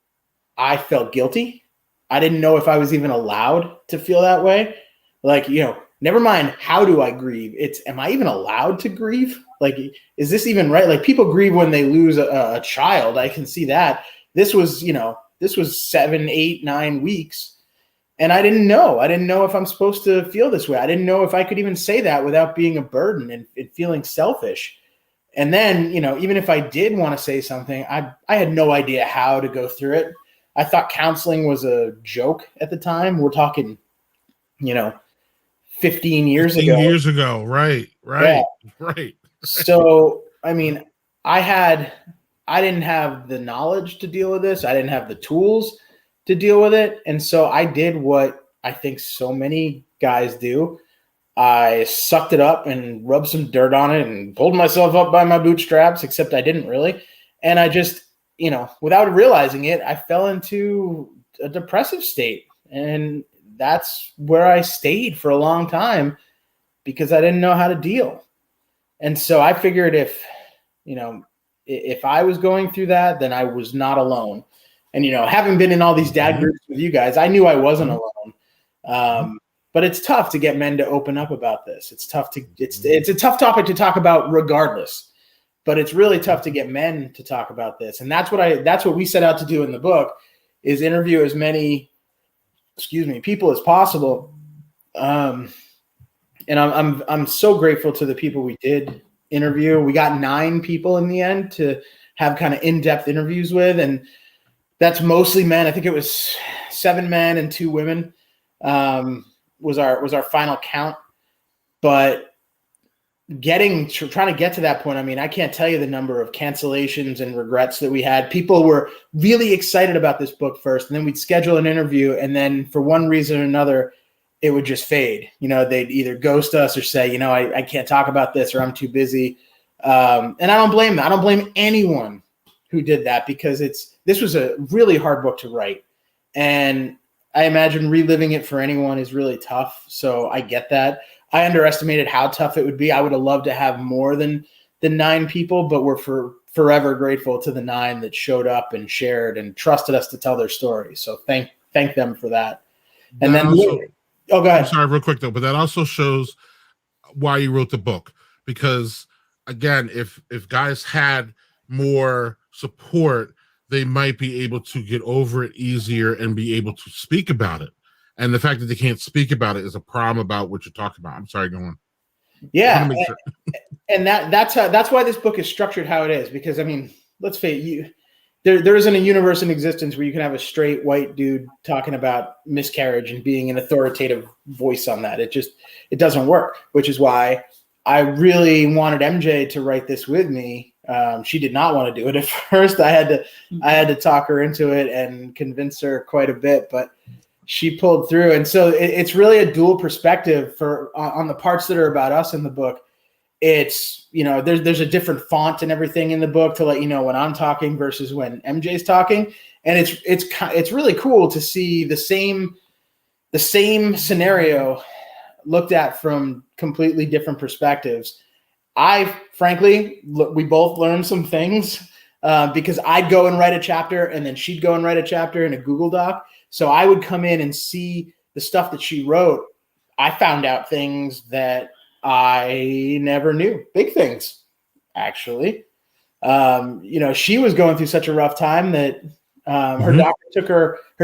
I felt guilty. I didn't know if I was even allowed to feel that way. Like, never mind how do I grieve? Am I even allowed to grieve? Like, is this even right? Like, people grieve when they lose a child. I can see that. This was 7, 8, 9 weeks. And I didn't know. I didn't know if I'm supposed to feel this way. I didn't know if I could even say that without being a burden and feeling selfish. And then, even if I did want to say something, I had no idea how to go through it. I thought counseling was a joke at the time. We're talking, 15 years ago. 15 years ago. Right. Yeah. Right. So, I mean, I didn't have the knowledge to deal with this. I didn't have the tools to deal with it. And so I did what I think so many guys do. I sucked it up and rubbed some dirt on it and pulled myself up by my bootstraps, except I didn't really. And I just, without realizing it, I fell into a depressive state. And that's where I stayed for a long time because I didn't know how to deal. And so I figured if I was going through that, then I was not alone. And, having been in all these dad groups with you guys, I knew I wasn't alone. But it's tough to get men to open up about this. It's a tough topic to talk about regardless, but it's really tough to get men to talk about this. And that's what we set out to do in the book, is interview as many, people as possible. And I'm so grateful to the people we did interview. We got 9 people in the end to have kind of in-depth interviews with, and that's mostly men. I think it was 7 men and 2 women. Was our final count, but trying to get to that point. I mean, I can't tell you the number of cancellations and regrets that we had. People were really excited about this book first, and then we'd schedule an interview, and then for one reason or another, it would just fade. They'd either ghost us or say, I can't talk about this, or I'm too busy. And I don't blame them. I don't blame anyone who did that, because this was a really hard book to write, and I imagine reliving it for anyone is really tough. So I get that. I underestimated how tough it would be. I would have loved to have more than the 9 people, but we're forever grateful to the 9 that showed up and shared and trusted us to tell their story. So thank them for that. And then go ahead. I'm sorry, real quick though, but that also shows why you wrote the book, because again, if guys had more support, they might be able to get over it easier and be able to speak about it. And the fact that they can't speak about it is a problem about what you're talking about. I'm sorry, go on. Yeah. And that's why this book is structured how it is, because, I mean, let's face it, there isn't a universe in existence where you can have a straight white dude talking about miscarriage and being an authoritative voice on that. It doesn't work, which is why I really wanted MJ to write this with me. She did not want to do it at first. I had to talk her into it and convince her quite a bit, but she pulled through. And so it's really a dual perspective on the parts that are about us in the book. It's, there's a different font and everything in the book to let you know when I'm talking versus when MJ's talking. And it's really cool to see the same scenario looked at from completely different perspectives. We both learned some things because I'd go and write a chapter, and then she'd go and write a chapter in a Google Doc. So I would come in and see the stuff that she wrote. I found out things that I never knew. Big things, actually. She was going through such a rough time that her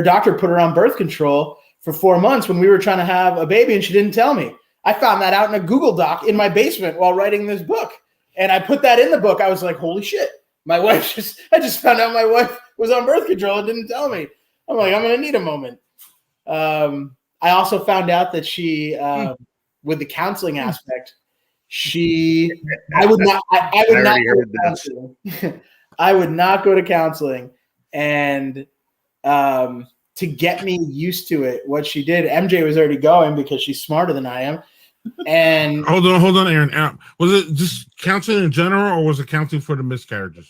doctor put her on birth control for 4 months when we were trying to have a baby, and she didn't tell me. I found that out in a Google Doc in my basement while writing this book. And I put that in the book. I was like, holy shit. I just found out my wife was on birth control and didn't tell me. I'm like, I'm going to need a moment. I also found out that she, with the counseling aspect, I would not go to counseling. And to get me used to it, what she did, MJ was already going because she's smarter than I am. And hold on, Aaron. Was it just counseling in general, or was it counseling for the miscarriages?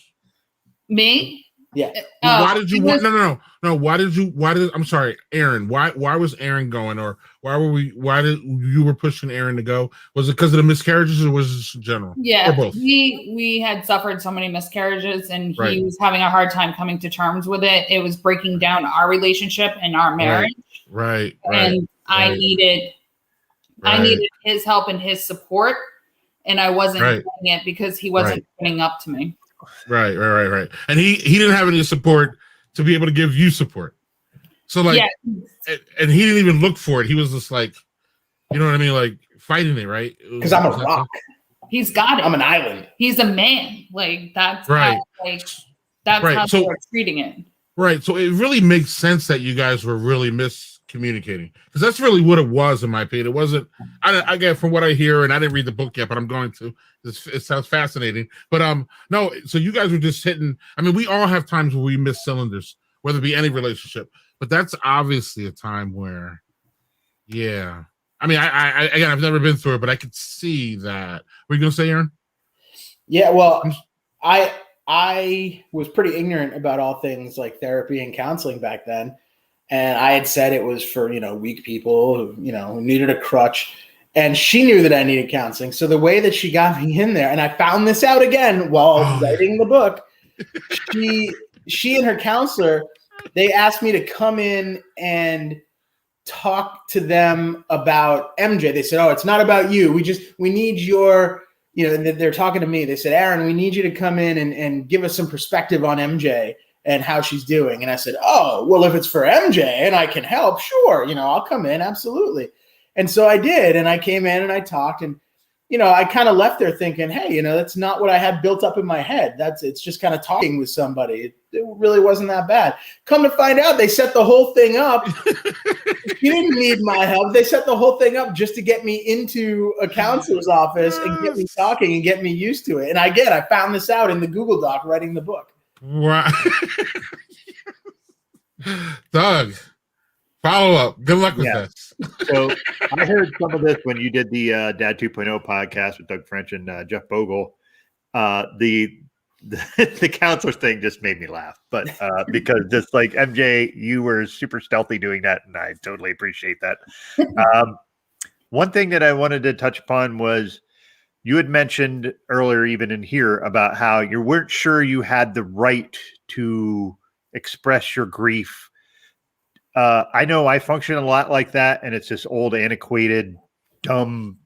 Me? Yeah. Why did you? No. Why did? I'm sorry, Aaron. Why was Aaron going, or why did you were pushing Aaron to go? Was it because of the miscarriages, or was it just in general? Yeah, or both? we had suffered so many miscarriages, and he Right. was having a hard time coming to terms with it. It was breaking down our relationship and our marriage. Right. And I needed his help and his support, and I wasn't getting it because he wasn't opening up to me. Right. And he didn't have any support to be able to give you support. So and he didn't even look for it. He was just like, you know what I mean? Like fighting it, right? Because I'm a rock. He's got it. I'm an island. He's a man. Like that's right. That's how they were treating it. Right. So it really makes sense that you guys were really miscommunicating, because that's really what it was, in my opinion. It wasn't. I get from what I hear, and I didn't read the book yet, but I'm going to. It sounds fascinating. But no. So you guys were just hitting. I mean, we all have times where we miss cylinders, whether it be any relationship. But that's obviously a time where, yeah. I mean, I again, I've never been through it, but I could see that. Were you gonna say, Aaron? Yeah. Well, I was pretty ignorant about all things like therapy and counseling back then. And I had said it was for, weak people who needed a crutch. And she knew that I needed counseling. So the way that she got me in there, and I found this out again while writing the book, she and her counselor, they asked me to come in and talk to them about MJ. They said, "Oh, it's not about you. We need your," and they're talking to me. They said, "Aaron, we need you to come in and give us some perspective on MJ and how she's doing." And I said, "Oh, well, if it's for MJ and I can help, sure, I'll come in, absolutely." And so I did, and I came in and I talked, and I kind of left there thinking, hey, that's not what I had built up in my head. It's just kind of talking with somebody. It really wasn't that bad. Come to find out, they set the whole thing up. You didn't need my help. They set the whole thing up just to get me into a counselor's office and get me talking and get me used to it. And I found this out in the Google Doc writing the book. Wow. Doug, follow up. Good luck with this. So I heard some of this when you did the Dad 2.0 podcast with Doug French and Jeff Bogle. The counselor thing just made me laugh, but because just like MJ, you were super stealthy doing that, and I totally appreciate that. One thing that I wanted to touch upon was you had mentioned earlier, even in here, about how you weren't sure you had the right to express your grief. I know I function a lot like that, and it's this old, antiquated, dumb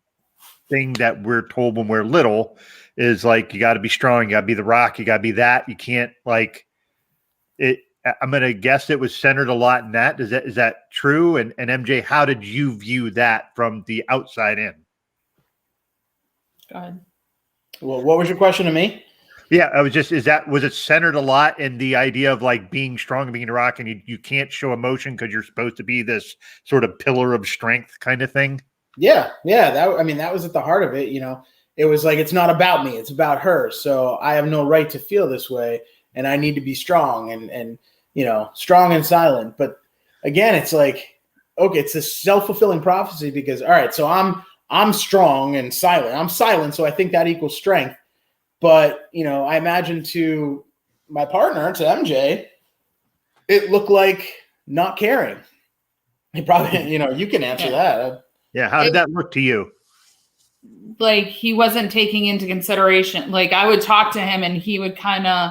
thing that we're told when we're little is like, you got to be strong, you got to be the rock, you got to be that. You can't like it. I'm going to guess it was centered a lot in that. Is that true? And MJ, how did you view that from the outside in? Go ahead. Well, what was your question to me? Yeah, I was just, was it centered a lot in the idea of like being strong and being a rock, and you can't show emotion because you're supposed to be this sort of pillar of strength kind of thing? Yeah. That was at the heart of it. It was like, it's not about me, it's about her. So I have no right to feel this way, and I need to be strong and strong and silent. But again, it's like, okay, it's a self-fulfilling prophecy because, all right, so I'm strong and silent. I'm silent, so I think that equals strength. But, I imagine to my partner, to MJ, it looked like not caring. He probably, you can answer that. Yeah. How did that look to you? Like he wasn't taking into consideration. Like I would talk to him and he would kind of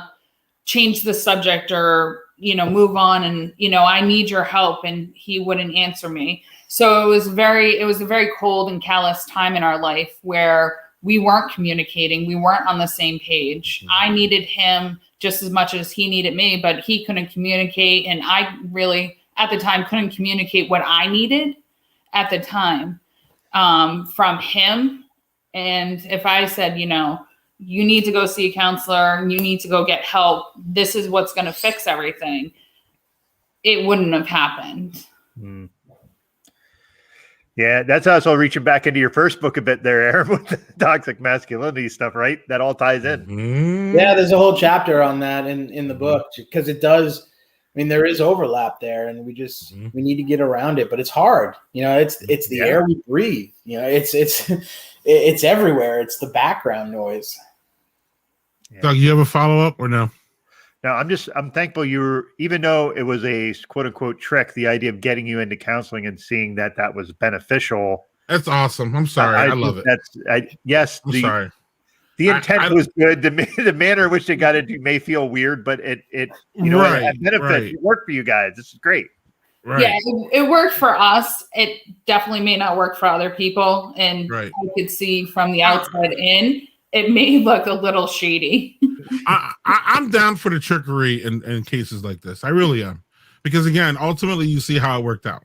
change the subject or, move on and, I need your help. And he wouldn't answer me. So it was a very cold and callous time in our life where we weren't communicating. We weren't on the same page. Mm-hmm. I needed him just as much as he needed me, but he couldn't communicate. And I really, at the time, couldn't communicate what I needed at the time from him. And if I said, you need to go see a counselor, you need to go get help, this is what's going to fix everything, it wouldn't have happened. Mm. Yeah, that's also reaching back into your first book a bit there, Aaron, with the toxic masculinity stuff, right? That all ties in. Mm-hmm. Yeah, there's a whole chapter on that in the book because it does. There is overlap there, and we need to get around it, but it's hard. It's the air we breathe. It's everywhere. It's the background noise. Yeah. Doug, you have a follow-up or no? No, I'm thankful even though it was a quote unquote trick, the idea of getting you into counseling and seeing that was beneficial. That's awesome. I'm sorry. I love it. I'm sorry. The intent was good. The manner in which they got into may feel weird, but it had benefits. Right. It worked for you guys. This is great. Right. Yeah, it worked for us. It definitely may not work for other people. And I could see from the outside in, it may look a little shady. I'm down for the trickery in cases like this. I really am. Because again, ultimately you see how it worked out.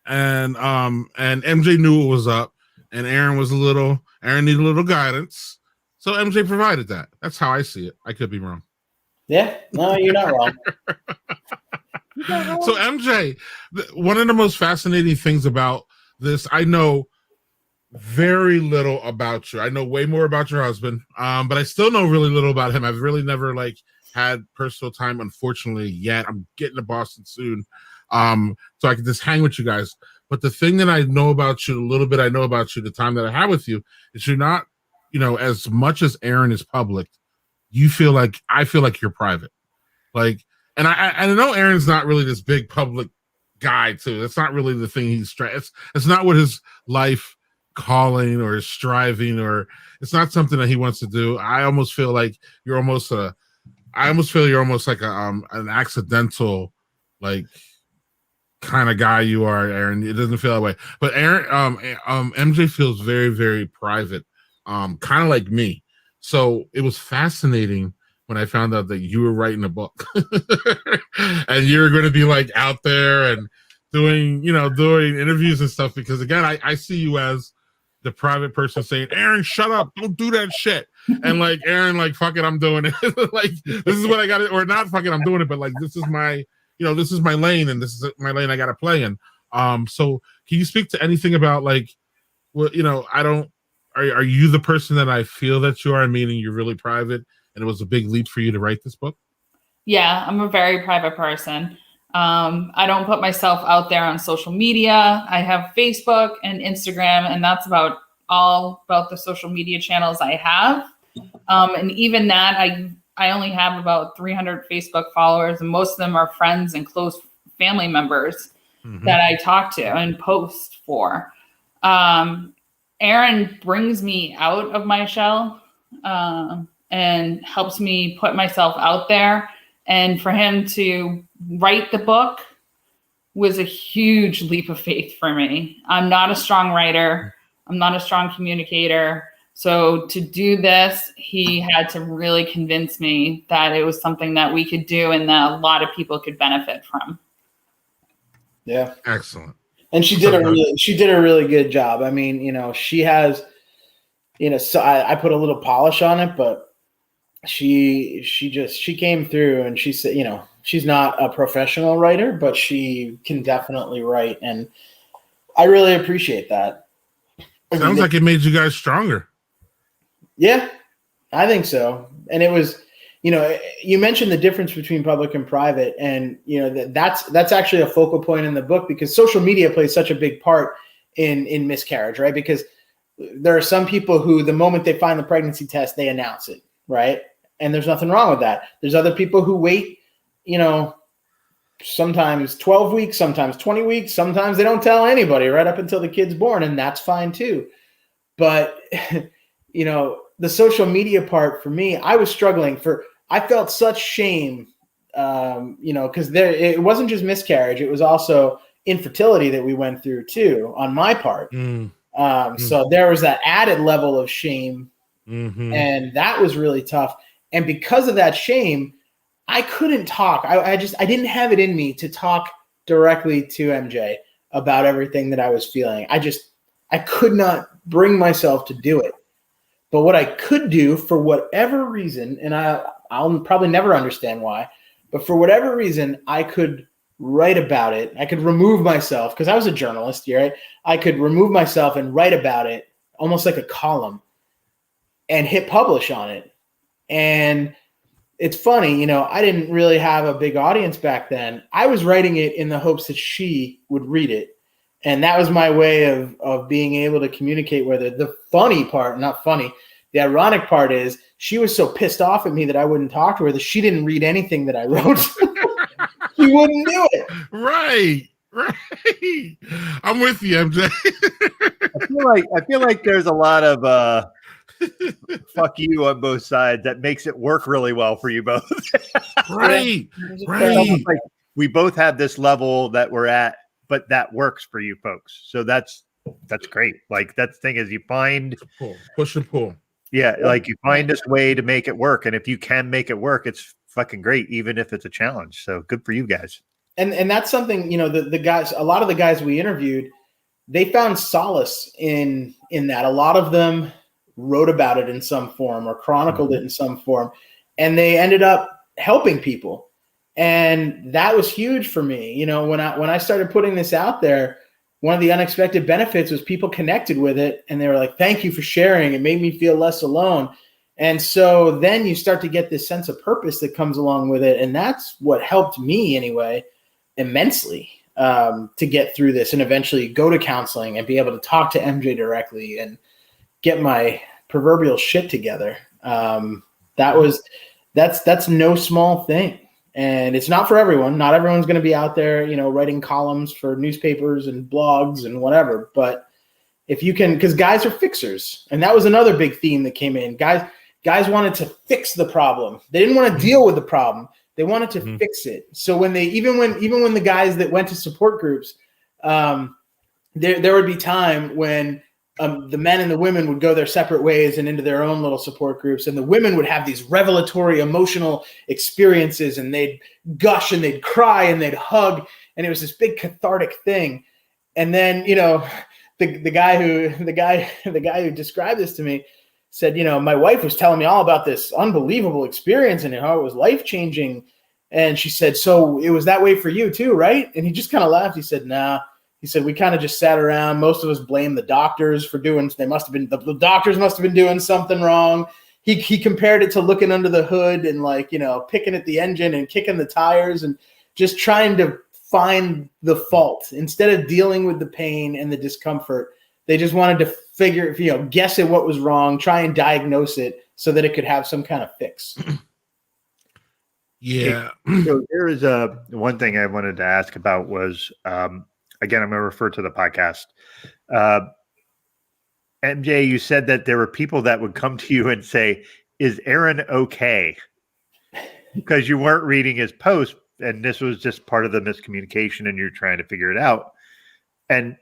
And MJ knew what was up, and Aaron needed a little guidance. So MJ provided that. That's how I see it. I could be wrong. Yeah, no, you're not wrong. So MJ, one of the most fascinating things about this, I know very little about you. I know way more about your husband, but I still know really little about him. I've really never had personal time, unfortunately, yet. I'm getting to Boston soon, so I can just hang with you guys. But the thing that I know about you, a little bit I know about you, the time that I have with you, is you're not, as much as Aaron is public, I feel like you're private. And I know Aaron's not really this big public guy too. That's not really the thing he's trying. It's not what his life calling or his striving, or it's not something that he wants to do. I almost feel like you're almost like an accidental, like, kind of guy you are, Aaron. It doesn't feel that way. But Aaron, MJ feels very, very private, kind of like me. So it was fascinating when I found out that you were writing a book and you're going to be like out there and doing interviews and stuff. Because again, I see you as the private person saying, Aaron, shut up. Don't do that shit. And like, Aaron, like, fuck it, I'm doing it. Like, this is what I got to, or not fuck it, I'm doing it. But like, this is my lane, and this is my lane I got to play in. So can you speak to anything about like, what, are you the person that I feel that you are, meaning you're really private and it was a big leap for you to write this book? Yeah, I'm a very private person. I don't put myself out there on social media. I have Facebook and Instagram, and that's about all about the social media channels I have. And even that, I only have about 300 Facebook followers, and most of them are friends and close family members that I talk to and post for. Aaron brings me out of my shell and helps me put myself out there. And for him to write the book was a huge leap of faith for me. I'm not a strong writer. I'm not a strong communicator. So to do this, he had to really convince me that it was something that we could do and that a lot of people could benefit from. Yeah. Excellent. And she did a really good job. I mean, she has, so I put a little polish on it, but she came through, and she said, she's not a professional writer, but she can definitely write. And I really appreciate that. Sounds like it made you guys stronger. Yeah, I think so. And it was, you mentioned the difference between public and private, and that's actually a focal point in the book, because social media plays such a big part in miscarriage, right? Because there are some people who, the moment they find the pregnancy test, they announce it, right? And there's nothing wrong with that. There's other people who wait, sometimes 12 weeks, sometimes 20 weeks, sometimes they don't tell anybody right up until the kid's born, and that's fine too. But the social media part for me, I was struggling I felt such shame, because it wasn't just miscarriage. It was also infertility that we went through too, on my part. So there was that added level of shame, and that was really tough. And because of that shame, I couldn't talk. I didn't have it in me to talk directly to MJ about everything that I was feeling. I could not bring myself to do it. But what I could do, for whatever reason, and I'll probably never understand why, but for whatever reason, I could write about it. I could remove myself, because I was a journalist, right? I could remove myself and write about it, almost like a column, and hit publish on it. And it's funny, I didn't really have a big audience back then. I was writing it in the hopes that she would read it. And that was my way of being able to communicate with her. The funny part, not funny, the ironic part is, she was so pissed off at me that I wouldn't talk to her that she didn't read anything that I wrote. She wouldn't do it. Right. I'm with you, MJ. I feel like there's a lot of fuck you on both sides that makes it work really well for you both. Right. Like we both have this level that we're at, but that works for you folks. So that's great. Like, that thing is, you find push and pull. Yeah, like you find this way to make it work, and if you can make it work, it's fucking great, even if it's a challenge. So good for you guys. And that's something, the guys, a lot of the guys we interviewed, they found solace in that. A lot of them wrote about it in some form or chronicled it in some form, and they ended up helping people. And that was huge for me. When I started putting this out there, one of the unexpected benefits was people connected with it, and they were like, thank you for sharing. It made me feel less alone. And so then you start to get this sense of purpose that comes along with it. And that's what helped me anyway, immensely, to get through this and eventually go to counseling and be able to talk to MJ directly and get my proverbial shit together. That's no small thing. And it's not for everyone. Not everyone's going to be out there, writing columns for newspapers and blogs and whatever. But if you can, because guys are fixers. And that was another big theme that came in. Guys wanted to fix the problem. They didn't want to deal with the problem. They wanted to fix it. So when they, even when the guys that went to support groups, there would be time when the men and the women would go their separate ways and into their own little support groups. And the women would have these revelatory emotional experiences, and they'd gush and they'd cry and they'd hug. And it was this big cathartic thing. And then, the guy who described this to me said, my wife was telling me all about this unbelievable experience and how it was life-changing. And she said, so it was that way for you too, right? And he just kind of laughed. He said, nah. He said, we kind of just sat around. Most of us blamed the doctors for doing, the doctors must have been doing something wrong. He compared it to looking under the hood and picking at the engine and kicking the tires and just trying to find the fault. Instead of dealing with the pain and the discomfort, they just wanted to guess at what was wrong, try and diagnose it so that it could have some kind of fix. Yeah. So there is one thing I wanted to ask about was, again, I'm going to refer to the podcast. MJ, you said that there were people that would come to you and say, is Aaron okay? Because you weren't reading his post, and this was just part of the miscommunication, and you're trying to figure it out. And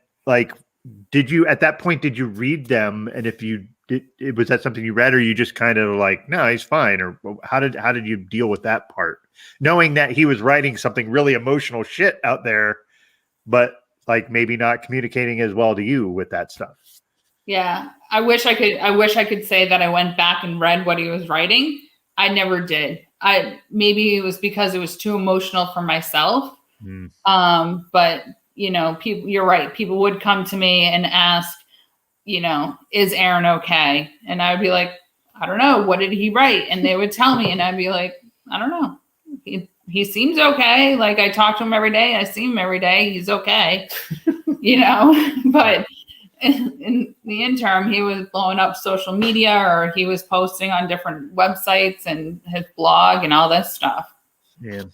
did you, at that point, did you read them? And if you did, was that something you read, or you just kind of no, he's fine? Or how did you deal with that part? Knowing that he was writing something really emotional shit out there, but maybe not communicating as well to you with that stuff. Yeah. I wish I could say that I went back and read what he was writing. I never did. Maybe it was because it was too emotional for myself. But people, you're right. People would come to me and ask, is Aaron okay? And I would be like, I don't know. What did he write? And they would tell me, and I'd be like, I don't know. He seems okay. I talk to him every day. I see him every day. He's okay, but in the interim, he was blowing up social media, or he was posting on different websites and his blog and all this stuff. Yeah.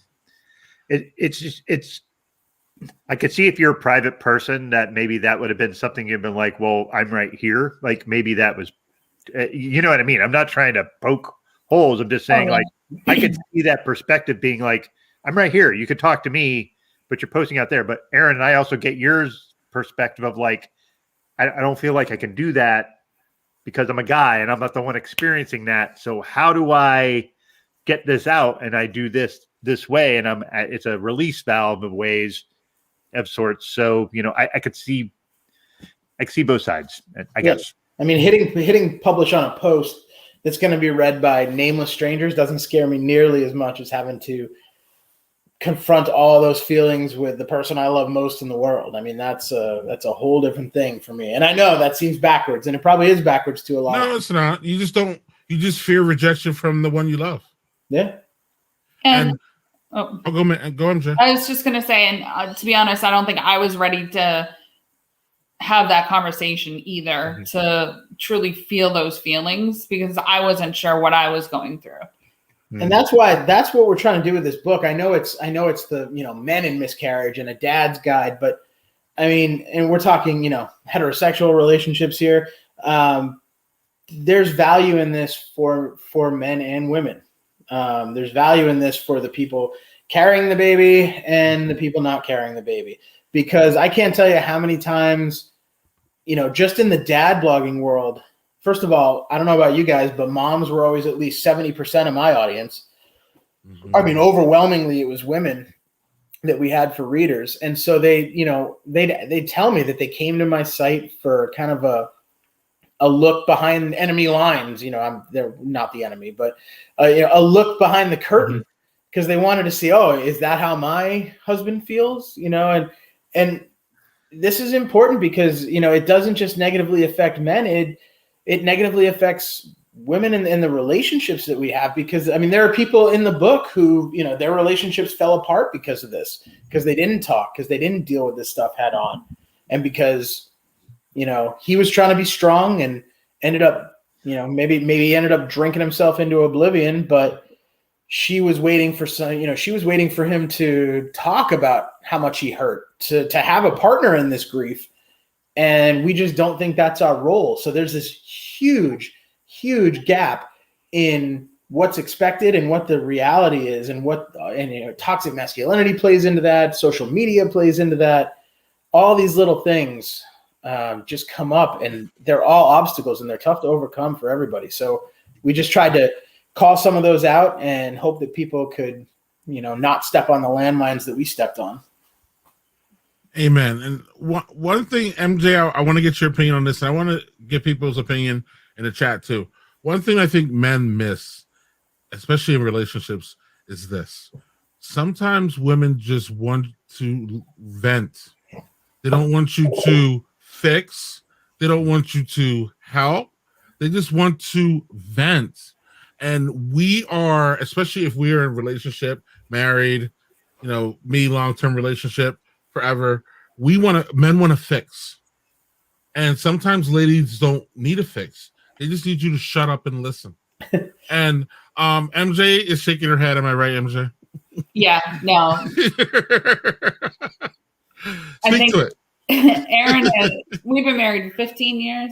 It's I could see if you're a private person that maybe that would have been something you've been like, well, I'm right here. Maybe that was, you know what I mean? I'm not trying to poke holes. I'm just saying I could see that perspective being I'm right here. You could talk to me, but you're posting out there. But Aaron and I also get yours perspective of I don't feel like I can do that because I'm a guy and I'm not the one experiencing that. So how do I get this out? And I do this way, and it's a release valve of ways of sorts. So, I could see both sides, I guess. I mean, hitting publish on a post that's going to be read by nameless strangers doesn't scare me nearly as much as having to confront all those feelings with the person I love most in the world. I mean, that's a whole different thing for me. And I know that seems backwards, and it probably is backwards to a lot. No, it's not. You just fear rejection from the one you love. Yeah. And go MJ. I was just going to say, and to be honest, I don't think I was ready to have that conversation either, to truly feel those feelings, because I wasn't sure what I was going through. And that's what we're trying to do with this book. I know it's the, men in miscarriage and a dad's guide, but I mean, and we're talking, heterosexual relationships here. There's value in this for men and women. There's value in this for the people carrying the baby and the people not carrying the baby, because I can't tell you how many times, just in the dad blogging world. First of all, I don't know about you guys, but moms were always at least 70% of my audience. Mm-hmm. I mean, overwhelmingly, it was women that we had for readers. And so they tell me that they came to my site for kind of a look behind enemy lines. They're not the enemy, but a look behind the curtain, because they wanted to see, is that how my husband feels? And this is important because, it doesn't just negatively affect men. It negatively affects women in the relationships that we have, because, I mean, there are people in the book who, their relationships fell apart because of this, because they didn't talk, because they didn't deal with this stuff head on. And because, he was trying to be strong and ended up, maybe he ended up drinking himself into oblivion, but she was waiting for she was waiting for him to talk about how much he hurt, to have a partner in this grief. And we just don't think that's our role. So there's this huge, huge gap in what's expected and what the reality is, and toxic masculinity plays into that. Social media plays into that. All these little things just come up, and they're all obstacles, and they're tough to overcome for everybody. So we just tried to call some of those out and hope that people could, not step on the landmines that we stepped on. Amen. And one thing, MJ, I want to get your opinion on this, and I want to get people's opinion in the chat too. One thing I think men miss, especially in relationships, is this. Sometimes women just want to vent. They don't want you to fix. They don't want you to help. They just want to vent. And we are, especially if we are in a relationship, married, me, long-term relationship, forever, men want to fix. And sometimes ladies don't need a fix. They just need you to shut up and listen. And MJ is shaking her head. Am I right, MJ? Yeah, no. Speak to it. Aaron, we've been married 15 years,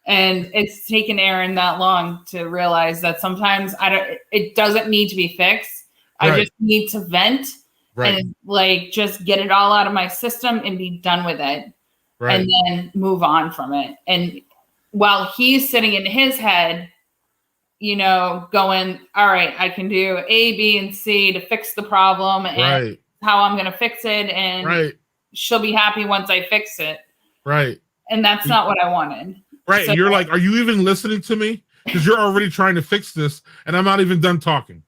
and it's taken Aaron that long to realize that sometimes it doesn't need to be fixed. Right. I just need to vent. Right. And just get it all out of my system and be done with it. Right. And then move on from it. And while he's sitting in his head, going, all right, I can do A, B, and C to fix the problem and how I'm going to fix it. And she'll be happy once I fix it. Right. And that's not what I wanted. Right. So, you're like, are you even listening to me? Because you're already trying to fix this and I'm not even done talking.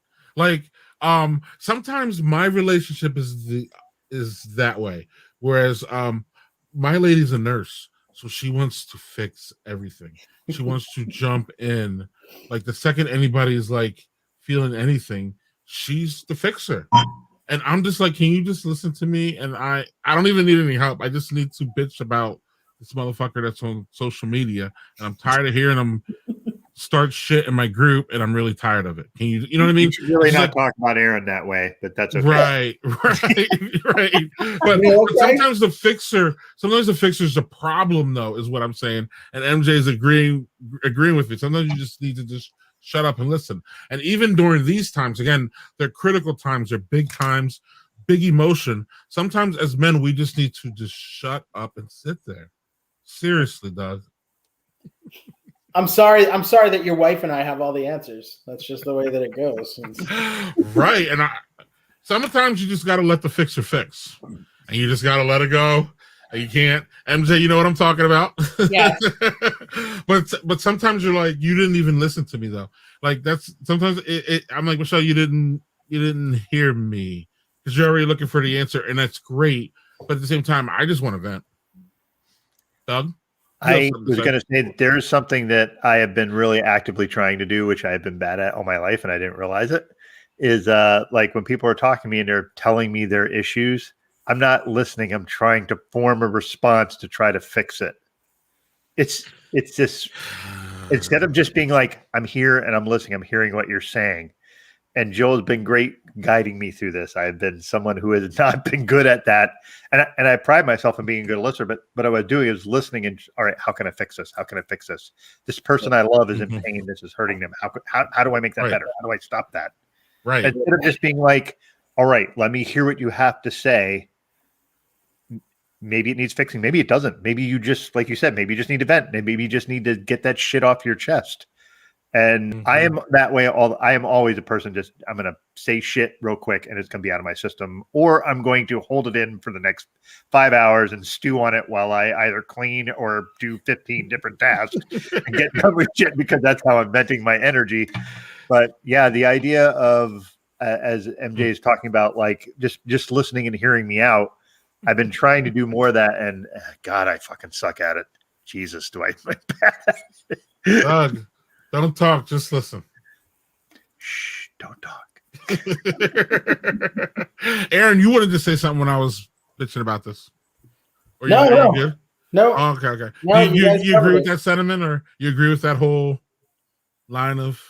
Sometimes my relationship is that way. Whereas my lady's a nurse, so she wants to fix everything. She wants to jump in. Like the second anybody is feeling anything, she's the fixer. And I'm just like, can you just listen to me? And I don't even need any help. I just need to bitch about this motherfucker that's on social media, and I'm tired of hearing him start shit in my group, and I'm really tired of it. Can you know what I mean? You should really not talk about Aaron that way, but that's okay. Right. But sometimes the fixer is a problem, though, is what I'm saying. And MJ is agreeing with me. Sometimes you just need to just shut up and listen. And even during these times, again, they're critical times, they're big times, big emotion. Sometimes as men, we just need to just shut up and sit there. Seriously, Doug. I'm sorry that your wife and I have all the answers. That's just the way that it goes. Right. And sometimes you just got to let the fixer fix. And you just got to let it go. And you can't. MJ, you know what I'm talking about? Yeah. But sometimes you're like, you didn't even listen to me, though. That's sometimes I'm like, Michelle, you didn't hear me because you're already looking for the answer. And that's great. But at the same time, I just want to vent. Doug? I was going to say that there's something that I have been really actively trying to do, which I've been bad at all my life, and I didn't realize it, is when people are talking to me and they're telling me their issues, I'm not listening. I'm trying to form a response to try to fix it. It's this, instead of just being like, I'm here and I'm listening, I'm hearing what you're saying. And Joel's been great guiding me through this. I've been someone who has not been good at that. And I pride myself in being a good listener, but what I was doing is listening and, all right, how can I fix this? How can I fix this? This person I love is in pain. This is hurting them. How do I make that better? How do I stop that? Right. Instead of just being like, all right, let me hear what you have to say. Maybe it needs fixing. Maybe it doesn't. Maybe you just, like you said, maybe you just need to vent. Maybe you just need to get that shit off your chest. And I am that way. I am always a person. I'm going to say shit real quick and it's going to be out of my system, or I'm going to hold it in for the next 5 hours and stew on it while I either clean or do 15 different tasks and get done with shit, because that's how I'm venting my energy. But yeah, the idea of, as MJ is talking about, just listening and hearing me out, I've been trying to do more of that. And God, I fucking suck at it. Jesus, do I bad at it? Doug. Don't talk, just listen. Shh, don't talk. Aaron, you wanted to say something when I was bitching about this. Or No. Oh, okay. No, you agree with that sentiment, or you agree with that whole line of?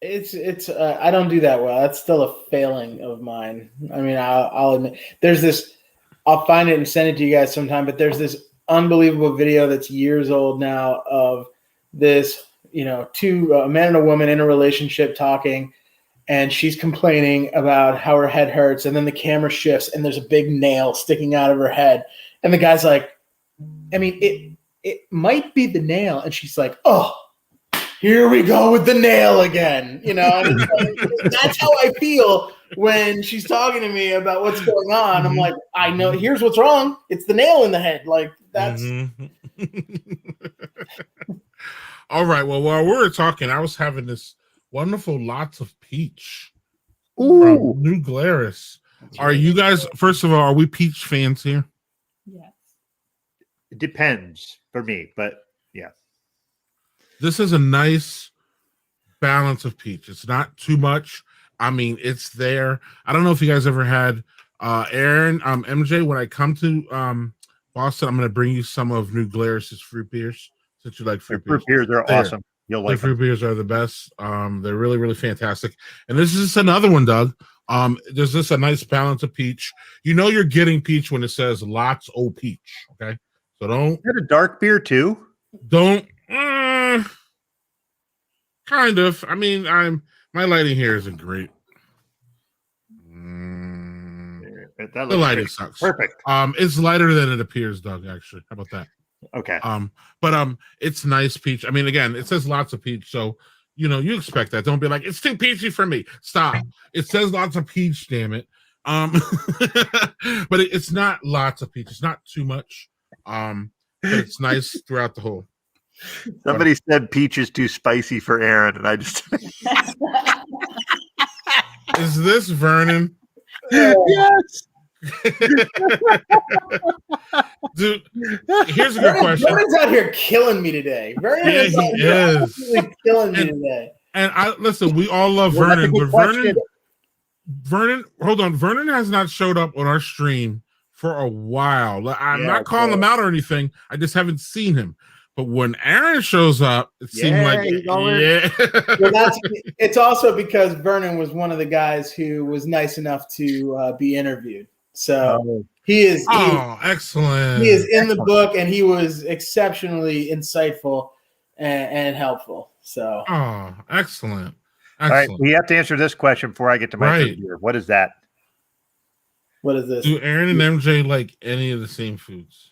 It's I don't do that well. That's still a failing of mine. I mean, I'll admit there's this. I'll find it and send it to you guys sometime. But there's this unbelievable video that's years old now of this, two a man and a woman in a relationship talking, and she's complaining about how her head hurts, and then the camera shifts and there's a big nail sticking out of her head, and the guy's like, I mean, it might be the nail, and she's like, oh. Here we go with the nail again. And that's how I feel when she's talking to me about what's going on. I'm like, I know. Here's what's wrong. It's the nail in the head. Like that's. All right. Well, while we were talking, I was having this wonderful lots of peach Ooh. from New Glarus. Are you guys? First of all, are we peach fans here? Yes. It depends for me, but yeah. This is a nice balance of peach. It's not too much. I mean, it's there. I don't know if you guys ever had Aaron, MJ. When I come to Boston, I'm going to bring you some of New Glarus's fruit beers since you like fruit beers. Fruit beers are awesome. You'll like fruit beers are the best. They're really, really fantastic. And this is just another one, Doug. There's just a nice balance of peach. You're getting peach when it says lots of peach. Okay, so don't. Is that a dark beer too? Don't. Kind of. I mean, my lighting here isn't great. The lighting sucks. Perfect. It's lighter than it appears, Doug. Actually, how about that? Okay. But it's nice peach. I mean, again, it says lots of peach, so you expect that. Don't be like, it's too peachy for me. Stop. It says lots of peach. Damn it. But it's not lots of peach. It's not too much. But it's nice throughout the whole. Somebody said peach is too spicy for Aaron, and I just Is this Vernon? Yes. Dude, here's a good question. Vernon's out here killing me today. Vernon is killing me today. And listen, we all love Vernon, but Vernon, hold on. Vernon has not showed up on our stream for a while. I'm not calling him out or anything. I just haven't seen him. But when Aaron shows up, it seemed like Well, it's also because Vernon was one of the guys who was nice enough to be interviewed. So he is. Excellent. He is in the book, and he was exceptionally insightful and helpful. So, excellent. All right, we have to answer this question before I get to my review. What is that? What is this? Do Aaron and MJ like any of the same foods?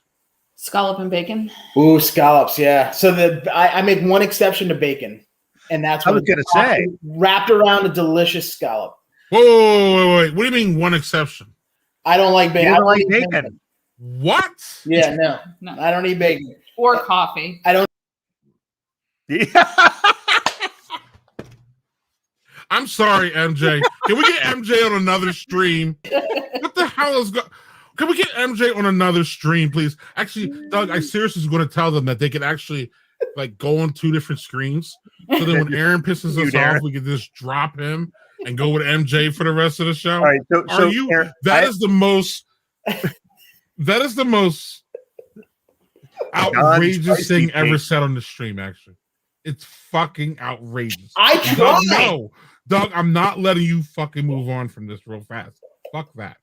Scallop and bacon. Ooh, scallops, yeah. So I make one exception to bacon, and that's what I was going to say. Wrapped around a delicious scallop. Whoa. What do you mean one exception? I don't like bacon. You don't like bacon. What? Yeah, no. I don't eat bacon. Or coffee. I don't. I'm sorry, MJ. Can we get MJ on another stream? What the hell is going? Can we get MJ on another stream, please? Actually, Doug, I seriously was going to tell them that they could actually go on two different screens. So then when Aaron pisses us off, we could just drop him and go with MJ for the rest of the show. All right, so Aaron, that is the most outrageous thing ever said on the stream, actually. It's fucking outrageous. I tried. No, Doug, I'm not letting you fucking move on from this real fast. Fuck that.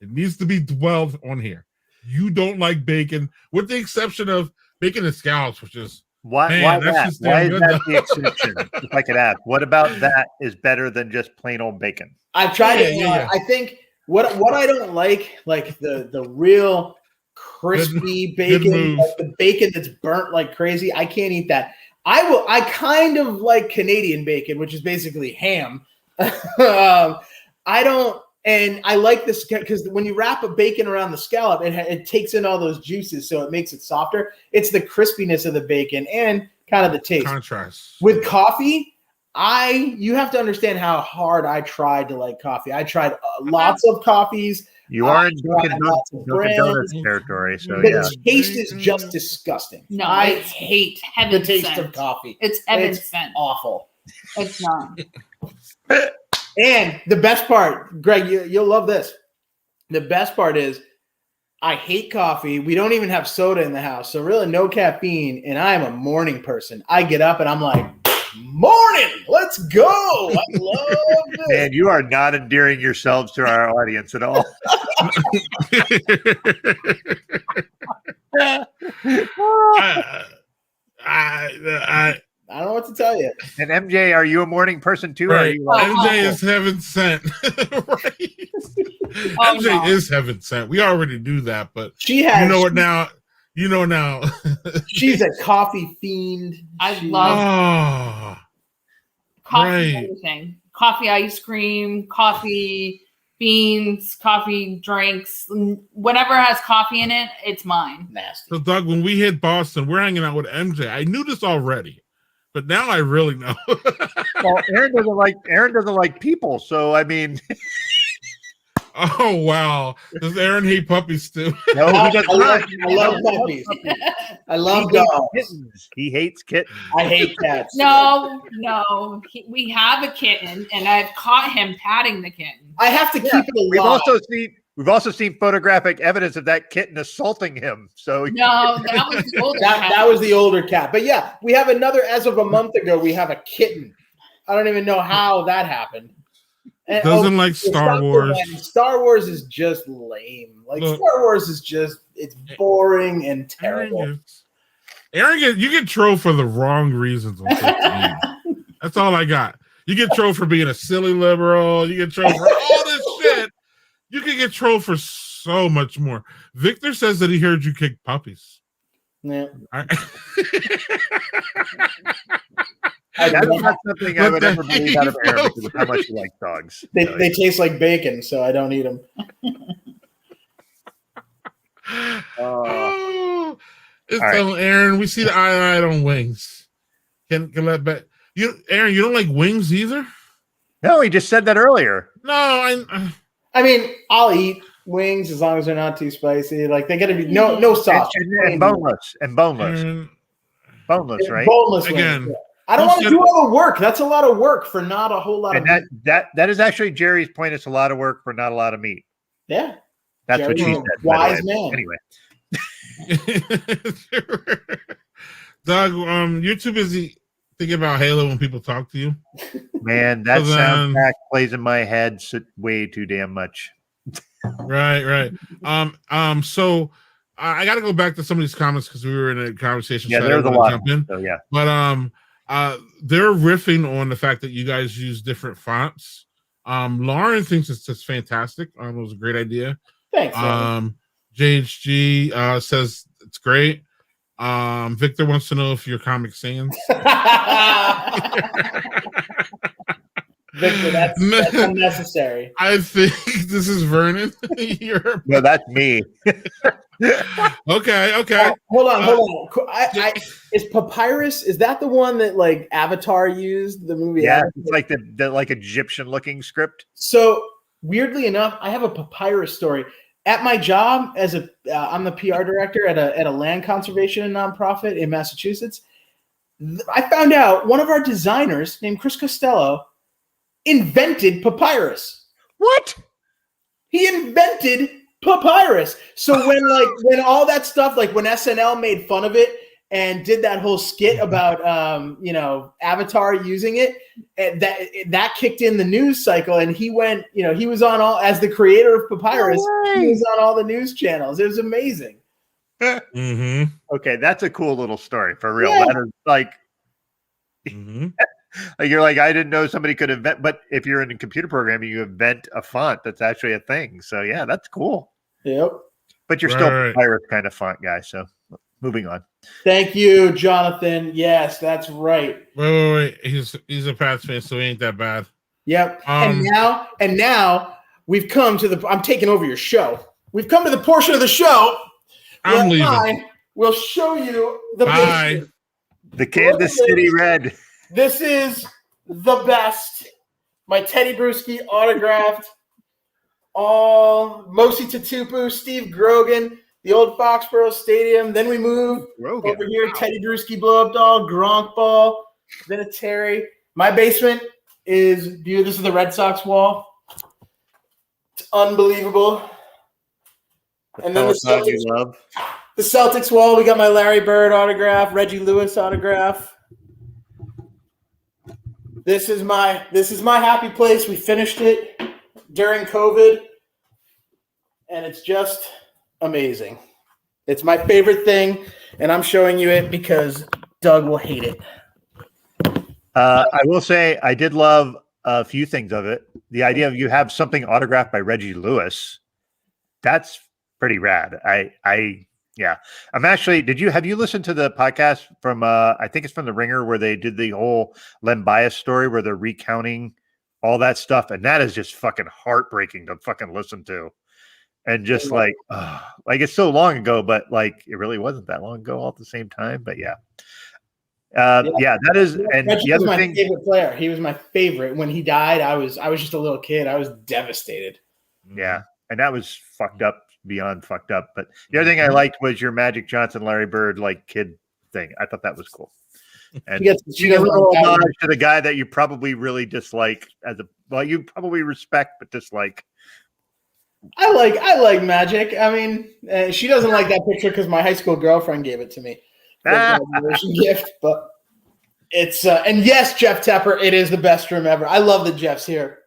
It needs to be dwelled on here. You don't like bacon, with the exception of bacon and scallops, which is why that? Why is that the exception? If I could ask, what about that is better than just plain old bacon? I've tried it. Yeah. I think what I don't like the real crispy bacon, like the bacon that's burnt like crazy. I can't eat that. I kind of like Canadian bacon, which is basically ham. I don't. And I like this because when you wrap a bacon around the scallop, it takes in all those juices, so it makes it softer. It's the crispiness of the bacon and kind of the taste. Contrast. With coffee, you have to understand how hard I tried to like coffee. I tried lots of coffees. You are in Dunkin' Donuts territory, so the taste is just disgusting. No, I hate heaven the taste sent. of coffee. It's heaven sent. Awful. It's not. And the best part, Greg, you'll love this. The best part is I hate coffee. We don't even have soda in the house. So really no caffeine. And I am a morning person. I get up and I'm like, morning. Let's go. I love this. Man, you are not endearing yourselves to our audience at all. I I don't know what to tell you. And MJ, are you a morning person too? Or are right. you like, MJ is heaven sent. Right. Oh, MJ no. is heaven sent. We already do that, but She has. you know what now? You know now. She's a coffee fiend. I She- love coffee, right. everything. Coffee ice cream, coffee beans, coffee drinks, whatever has coffee in it, it's mine. nasty. So, Doug, when we hit Boston, we're hanging out with MJ. I knew this already, but now I really know. well, Aaron doesn't like people, so I mean, Oh wow! Does Aaron hate puppies too? no, he does not. I love puppies. I love He hates dogs. kittens. He hates kittens. I hate cats. No, we have a kitten, and I've caught him patting the kitten. I have to keep it We've alive. also seen photographic evidence of that kitten assaulting him. So No, that was the older that was the older cat. But yeah, we have another. As of a month ago, we have a kitten. I don't even know how that happened. And, Doesn't like Star stop Wars. the way. Star Wars is just lame. Like Look. Star Wars is just it's boring and terrible. You get trolled for the wrong reasons on social media. That's all I got. You get trolled for being a silly liberal. You get trolled for all this shit. You can get trolled for so much more. Victor says that he heard you kick puppies. Yeah. that's not something I would ever believe out of Aaron because of how much he likes dogs. They taste like bacon, so I don't eat them. Oh, it's All right. Aaron. We see the eye on wings. Can let bet you, Aaron. You don't like wings either. No, he just said that earlier. No, I mean, I'll eat wings as long as they're not too spicy. Like they gotta be no sauce. And boneless. Aaron, Boneless, right? Boneless Again, wings. I don't want to do all the work. That's a lot of work for not a whole lot And of that is actually Jerry's point. It's a lot of work for not a lot of meat. yeah. That's what she Jerry's said. a by wise the way. man. Anyway, Doug, you're too busy thinking about Halo when people talk to you. man, that So then- soundtrack plays in my head way too damn much. Right. So I got to go back to some of these comments because we were in a conversation. Yeah, so I there's a didn't wanna lot. jump in. So yeah, But they're riffing on the fact that you guys use different fonts. Lauren thinks it's just fantastic. It was a great idea. Thanks. man. JHG says it's great. Victor wants to know if you're Comic Sans. Victor, that's unnecessary. I think this is Vernon. no, that's me. Okay. Hold on. Is Papyrus? Is that the one that like Avatar used? The movie. Yeah, Avatar? it's like the like Egyptian looking script. So weirdly enough, I have a Papyrus story at my job as I'm the PR director at a land conservation nonprofit in Massachusetts. I found out one of our designers named Chris Costello invented Papyrus. What? He invented Papyrus. So when all that stuff, like when SNL made fun of it and did that whole skit about Avatar using it, and that kicked in the news cycle, and he went, he was on all as the creator of Papyrus. No way. He was on all the news channels. It was amazing. Mm-hmm. Okay, that's a cool little story for real. Yeah. That is like, Mm-hmm. like you're like, I didn't know somebody could invent, but if you're in computer programming, you invent a font that's actually a thing. So yeah, that's cool. Yep. But you're still Right. a pirate kind of font guy. So moving on. Thank you, Jonathan. Yes, that's right. Wait. He's a Pats fan, so he ain't that bad. Yep. And now we've come to I'm taking over your show. We've come to the portion of the show I'm where leaving. I will show you the Bye. basement. The Kansas City Red. This is the best. My Teddy Bruschi autographed. All Mosi Tatupu, Steve Grogan, the old Foxborough Stadium. Then we move Grogan. over here. Teddy Bruschi blow up doll, Gronk ball, Vinatieri. My basement is this is the Red Sox wall. It's unbelievable. And then the Celtics wall, we got my Larry Bird autograph, Reggie Lewis autograph. This is my happy place. We finished it during COVID, and it's just amazing. It's my favorite thing, and I'm showing you it because Doug will hate it. I will say I did love a few things of it. The idea of you have something autographed by Reggie Lewis, that's pretty rad. Yeah. I'm actually, have you listened to the podcast from, I think it's from The Ringer, where they did the whole Len Bias story where they're recounting all that stuff. And that is just fucking heartbreaking to fucking listen to. And just like it's so long ago, but like, it really wasn't that long ago all at the same time. But yeah. That is, and Reggie the was other my thing, favorite player. He was my favorite. When he died, I was just a little kid. I was devastated. yeah. And that was fucked up. Beyond fucked up. But the other thing I liked was your Magic Johnson, Larry Bird, like kid thing. I thought that was cool. And She gets a little homage to the guy that you probably really dislike you probably respect, but dislike. I like Magic. I mean, she doesn't like that picture because my high school girlfriend gave it to me. Graduation gift, but it's and yes, Jeff Tepper, it is the best room ever. I love that Jeff's here.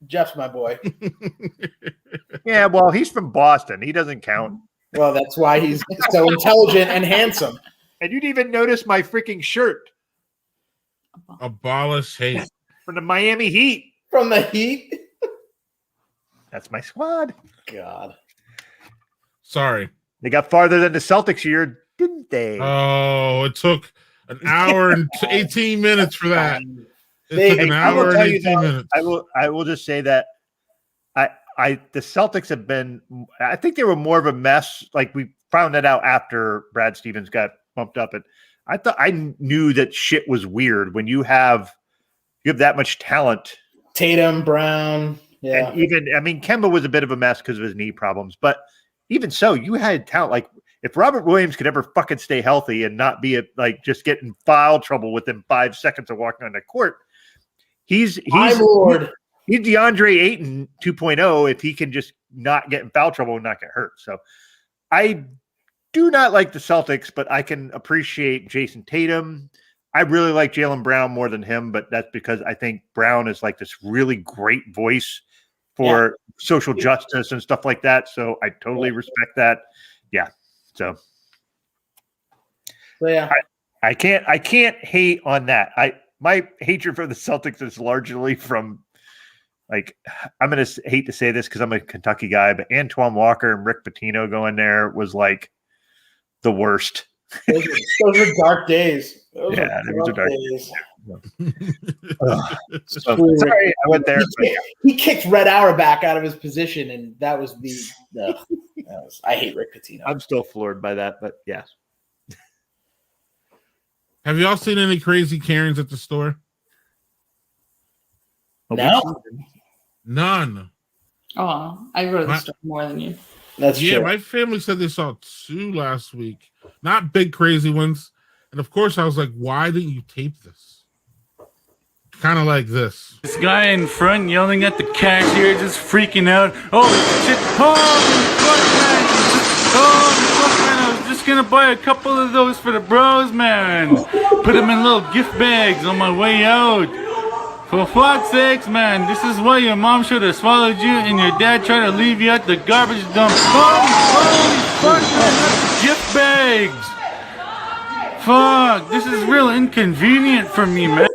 Jeff's my boy. Yeah, well, he's from Boston. He doesn't count. Well, that's why he's so intelligent and handsome. And you didn't even notice my freaking shirt. Abolish hate. From the Miami Heat. From the Heat? That's my squad. God. Sorry. They got farther than the Celtics here, didn't they? Oh, it took an hour and 18 minutes for that. It took an hour and 18 minutes. I will just say that the Celtics have been, I think they were more of a mess. Like we found that out after Brad Stevens got bumped up. And I knew that shit was weird when you have that much talent. Tatum, Brown. Yeah. And even, Kemba was a bit of a mess because of his knee problems, but even so, you had talent. Like if Robert Williams could ever fucking stay healthy and not be just get in foul trouble within 5 seconds of walking on the court, he's DeAndre Ayton 2.0 if he can just not get in foul trouble and not get hurt. So I do not like the Celtics, but I can appreciate Jason Tatum. I really like Jaylen Brown more than him, but that's because I think Brown is like this really great voice for social justice and stuff like that. So I totally respect that. Yeah. So yeah, I can't hate on that. My hatred for the Celtics is largely from, like, I'm going to hate to say this because I'm a Kentucky guy, but Antoine Walker and Rick Pitino going there was like the worst. Those are dark days. Those are dark days. So, Sorry, I went there. He kicked Red Auerbach out of his position, and that was I hate Rick Pitino. I'm still floored by that, but yeah. Have y'all seen any crazy Karens at the store? No. None. Oh, I go to the store more than you. That's true. My family said they saw 2 last week. Not big crazy ones. And of course I was like, why didn't you tape this? Kind of like this. This guy in front yelling at the cashier, just freaking out. Oh shit! Holy fuck, man! I was just gonna buy a couple of those for the bros, man. Put them in little gift bags on my way out. For fuck's sakes, man! This is why your mom should have swallowed you, and your dad tried to leave you at the garbage dump. Holy fuck, man! Gift bags. Fuck! This is real inconvenient for me, man.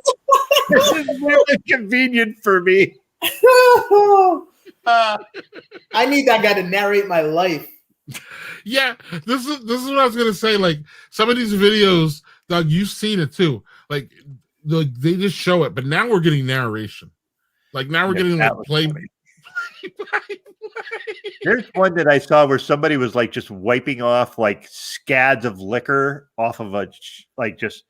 This is really convenient for me. I need that guy to narrate my life. Yeah, this is what I was gonna say. Like some of these videos, Doug, you've seen it too. Like they just show it, but now we're getting narration. Like now we're getting like play. There's one that I saw where somebody was like just wiping off like scads of liquor off of just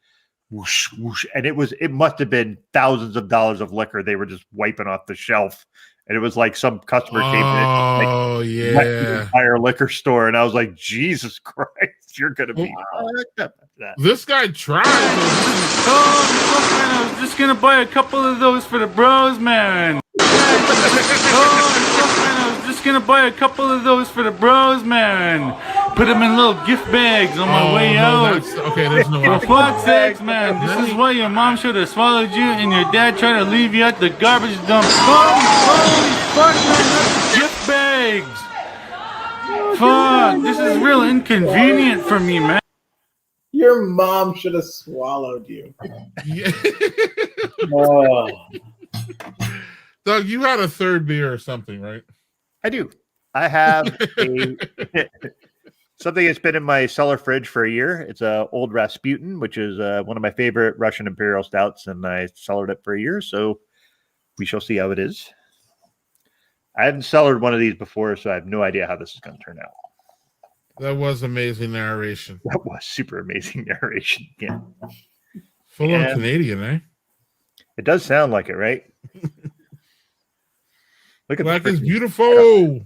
whoosh, whoosh. And it must have been thousands of dollars of liquor they were just wiping off the shelf. And it was like some customer came in and the entire liquor store. And I was like, Jesus Christ, you're going to be fucked up after that. This guy tried. Oh, man, I was just going to buy a couple of those for the bros, man. Oh, man, I was just just gonna buy a couple of those for the bros, man. Put them in little gift bags on my way out. Okay, there's no For option. fuck's sakes, man. This is why your mom should have swallowed you and your dad tried to leave you at the garbage dump. Holy fuck, man, that's gift bags. Fuck, this is real inconvenient for me, man. Your mom should have swallowed you. Yeah. Oh. Doug, you had a third beer or something, right? I do. I have something that's been in my cellar fridge for a year. It's a Old Rasputin, which is one of my favorite Russian Imperial stouts, and I cellared it for a year, so we shall see how it is. I haven't cellared one of these before, so I have no idea how this is going to turn out. That was amazing narration. That was super amazing narration. Yeah. Full on Canadian, eh? It does sound like it, right? Look at Black is beautiful.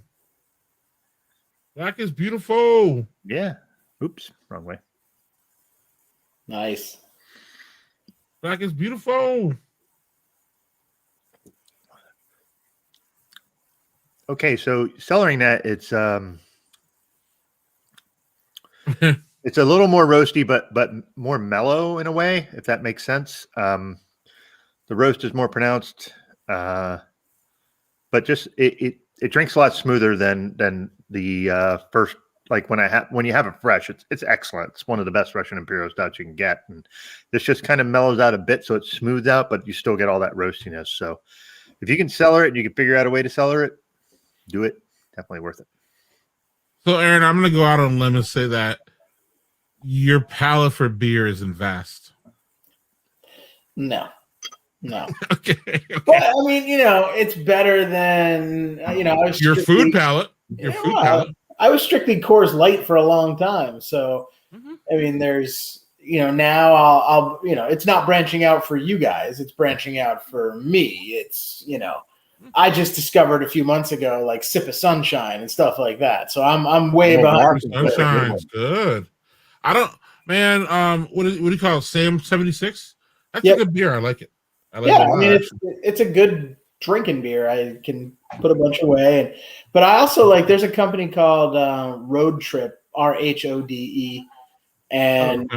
Black is beautiful. Yeah. Oops, wrong way. Nice. Black is beautiful. Okay, so cellaring that, it's it's a little more roasty, but more mellow in a way, if that makes sense. The roast is more pronounced, but just it drinks a lot smoother than the first. Like when you have it fresh, it's excellent. It's one of the best Russian Imperial stouts you can get, and this just kind of mellows out a bit, so it smooths out, but you still get all that roastiness. So if you can cellar it and you can figure out a way to cellar it, do it. Definitely worth it. So, Aaron, I'm going to go out on a limb and say that your palate for beer isn't vast. No. Okay. But I mean, it's better than I was your food palate. Your food palate. I was strictly Coors Light for a long time, so I mean, there's now I'll it's not branching out for you guys; it's branching out for me. It's I just discovered a few months ago, like Sip of Sunshine and stuff like that. So I'm way behind. Sunshine's good. I don't, man. What do you call it? Sam 76. That's a good beer. I like it. I mean, it's a good drinking beer. I can put a bunch away, but I also like. There's a company called Road Trip, RHODE, and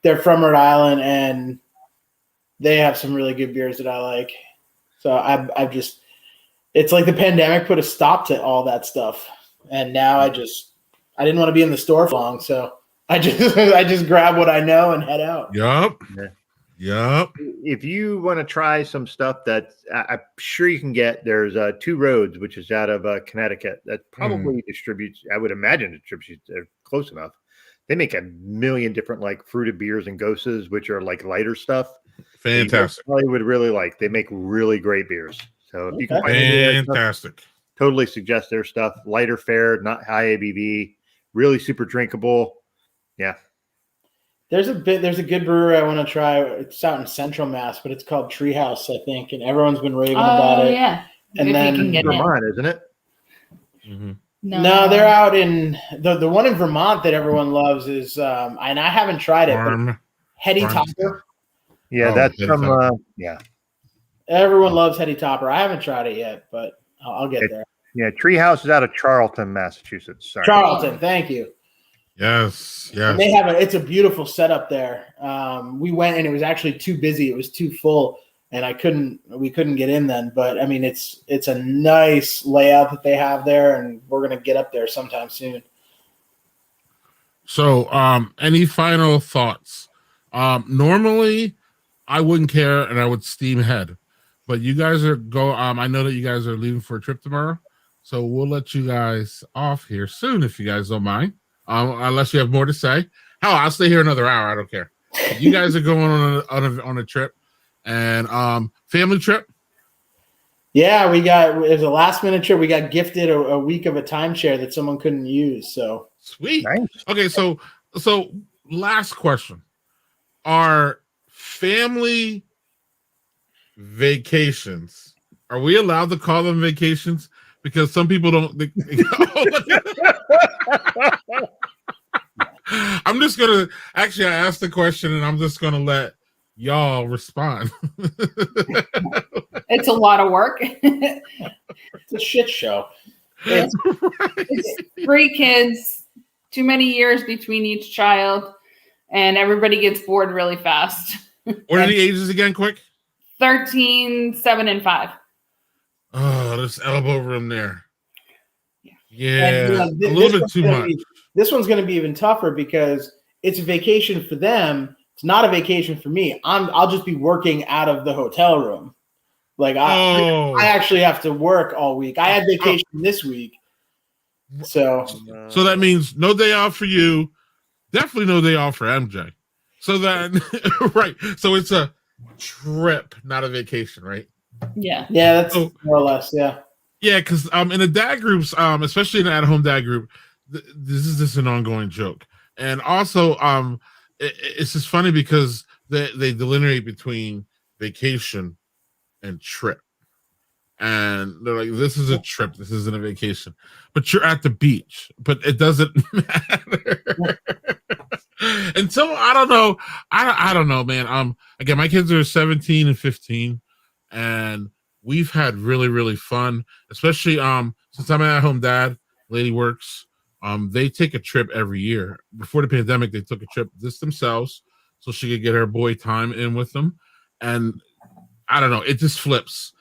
they're from Rhode Island, and they have some really good beers that I like. So I've just. It's like the pandemic put a stop to all that stuff, and now I didn't want to be in the store for long, so I just grab what I know and head out. Yup. If you want to try some stuff that I'm sure you can get, there's Two Roads, which is out of Connecticut, that probably distributes. I would imagine distributes close enough. They make a million different like fruited beers and goses, which are like lighter stuff. Fantastic. I would really like. They make really great beers. So if you can find fantastic, stuff, totally suggest their stuff. Lighter fare, not high ABV, really super drinkable. Yeah. There's a good brewery I want to try. It's out in Central Mass, but it's called Treehouse, I think, and everyone's been raving about it. Yeah. And if then you can get Vermont, isn't it? Mm-hmm. No, they're out in the one in Vermont that everyone loves is and I haven't tried it. Heady Topper. Yeah, that's from yeah. Everyone loves Heady Topper. I haven't tried it yet, but I'll get there. Yeah, Treehouse is out of Charlton, Massachusetts. Sorry. Charlton, thank you. Yes. And they have it's a beautiful setup there. We went and it was actually too busy. It was too full, and we couldn't get in then. But I mean, it's a nice layout that they have there, and we're gonna get up there sometime soon. So, any final thoughts? Normally, I wouldn't care, and I would steam ahead. But you guys are I know that you guys are leaving for a trip tomorrow, so we'll let you guys off here soon if you guys don't mind. Unless you have more to say. Hell, I'll stay here another hour. I don't care. You guys are going on a trip, and family trip. Yeah, it was a last minute trip. We got gifted a week of a timeshare that someone couldn't use. So sweet. Nice. Okay, so last question: are family vacations, are we allowed to call them vacations? Because some people don't. I'm just gonna I asked the question, and I'm just gonna let y'all respond. It's a lot of work. It's a shit show. It's, It's 3 kids, too many years between each child, and everybody gets bored really fast. What are the ages again, quick? 13, 7, and 5. Oh, there's elbow room there. and, Yeah, you know, a little bit too much. This one's going to be even tougher because it's a vacation for them. It's not a vacation for me. I'll just be working out of the hotel room. Like I actually have to work all week. I had vacation this week. So that means no day off for you. Definitely no day off for MJ. So then, right. So it's a trip, not a vacation, right? Yeah. Yeah, that's more or less, yeah. Yeah, because in the dad groups, especially in the at-home dad group, this is just an ongoing joke. And also, it's just funny because they delineate between vacation and trip. And they're like, this is a trip, this isn't a vacation. But you're at the beach, but it doesn't matter. And so I don't know. I don't know, man. Again, my kids are 17 and 15, and we've had really, really fun, especially since I'm an at-home dad, Lady works. They take a trip every year. Before the pandemic, they took a trip just themselves so she could get her boy time in with them. And I don't know, it just flips.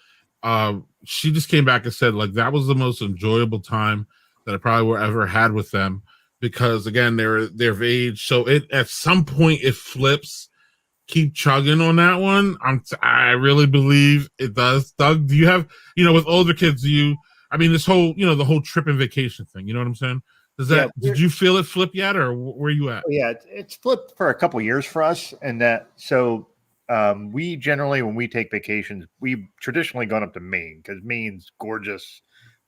She just came back and said, like, that was the most enjoyable time that I probably ever had with them, because again, they're of age. So it at some point it flips. Keep chugging on that one. I really believe it does. Doug, do you have, with older kids, this whole, the whole trip and vacation thing, you know what I'm saying? Did you feel it flip yet, or where are you at? Yeah, it's flipped for a couple years for us. And we generally, when we take vacations, we've traditionally gone up to Maine because Maine's gorgeous.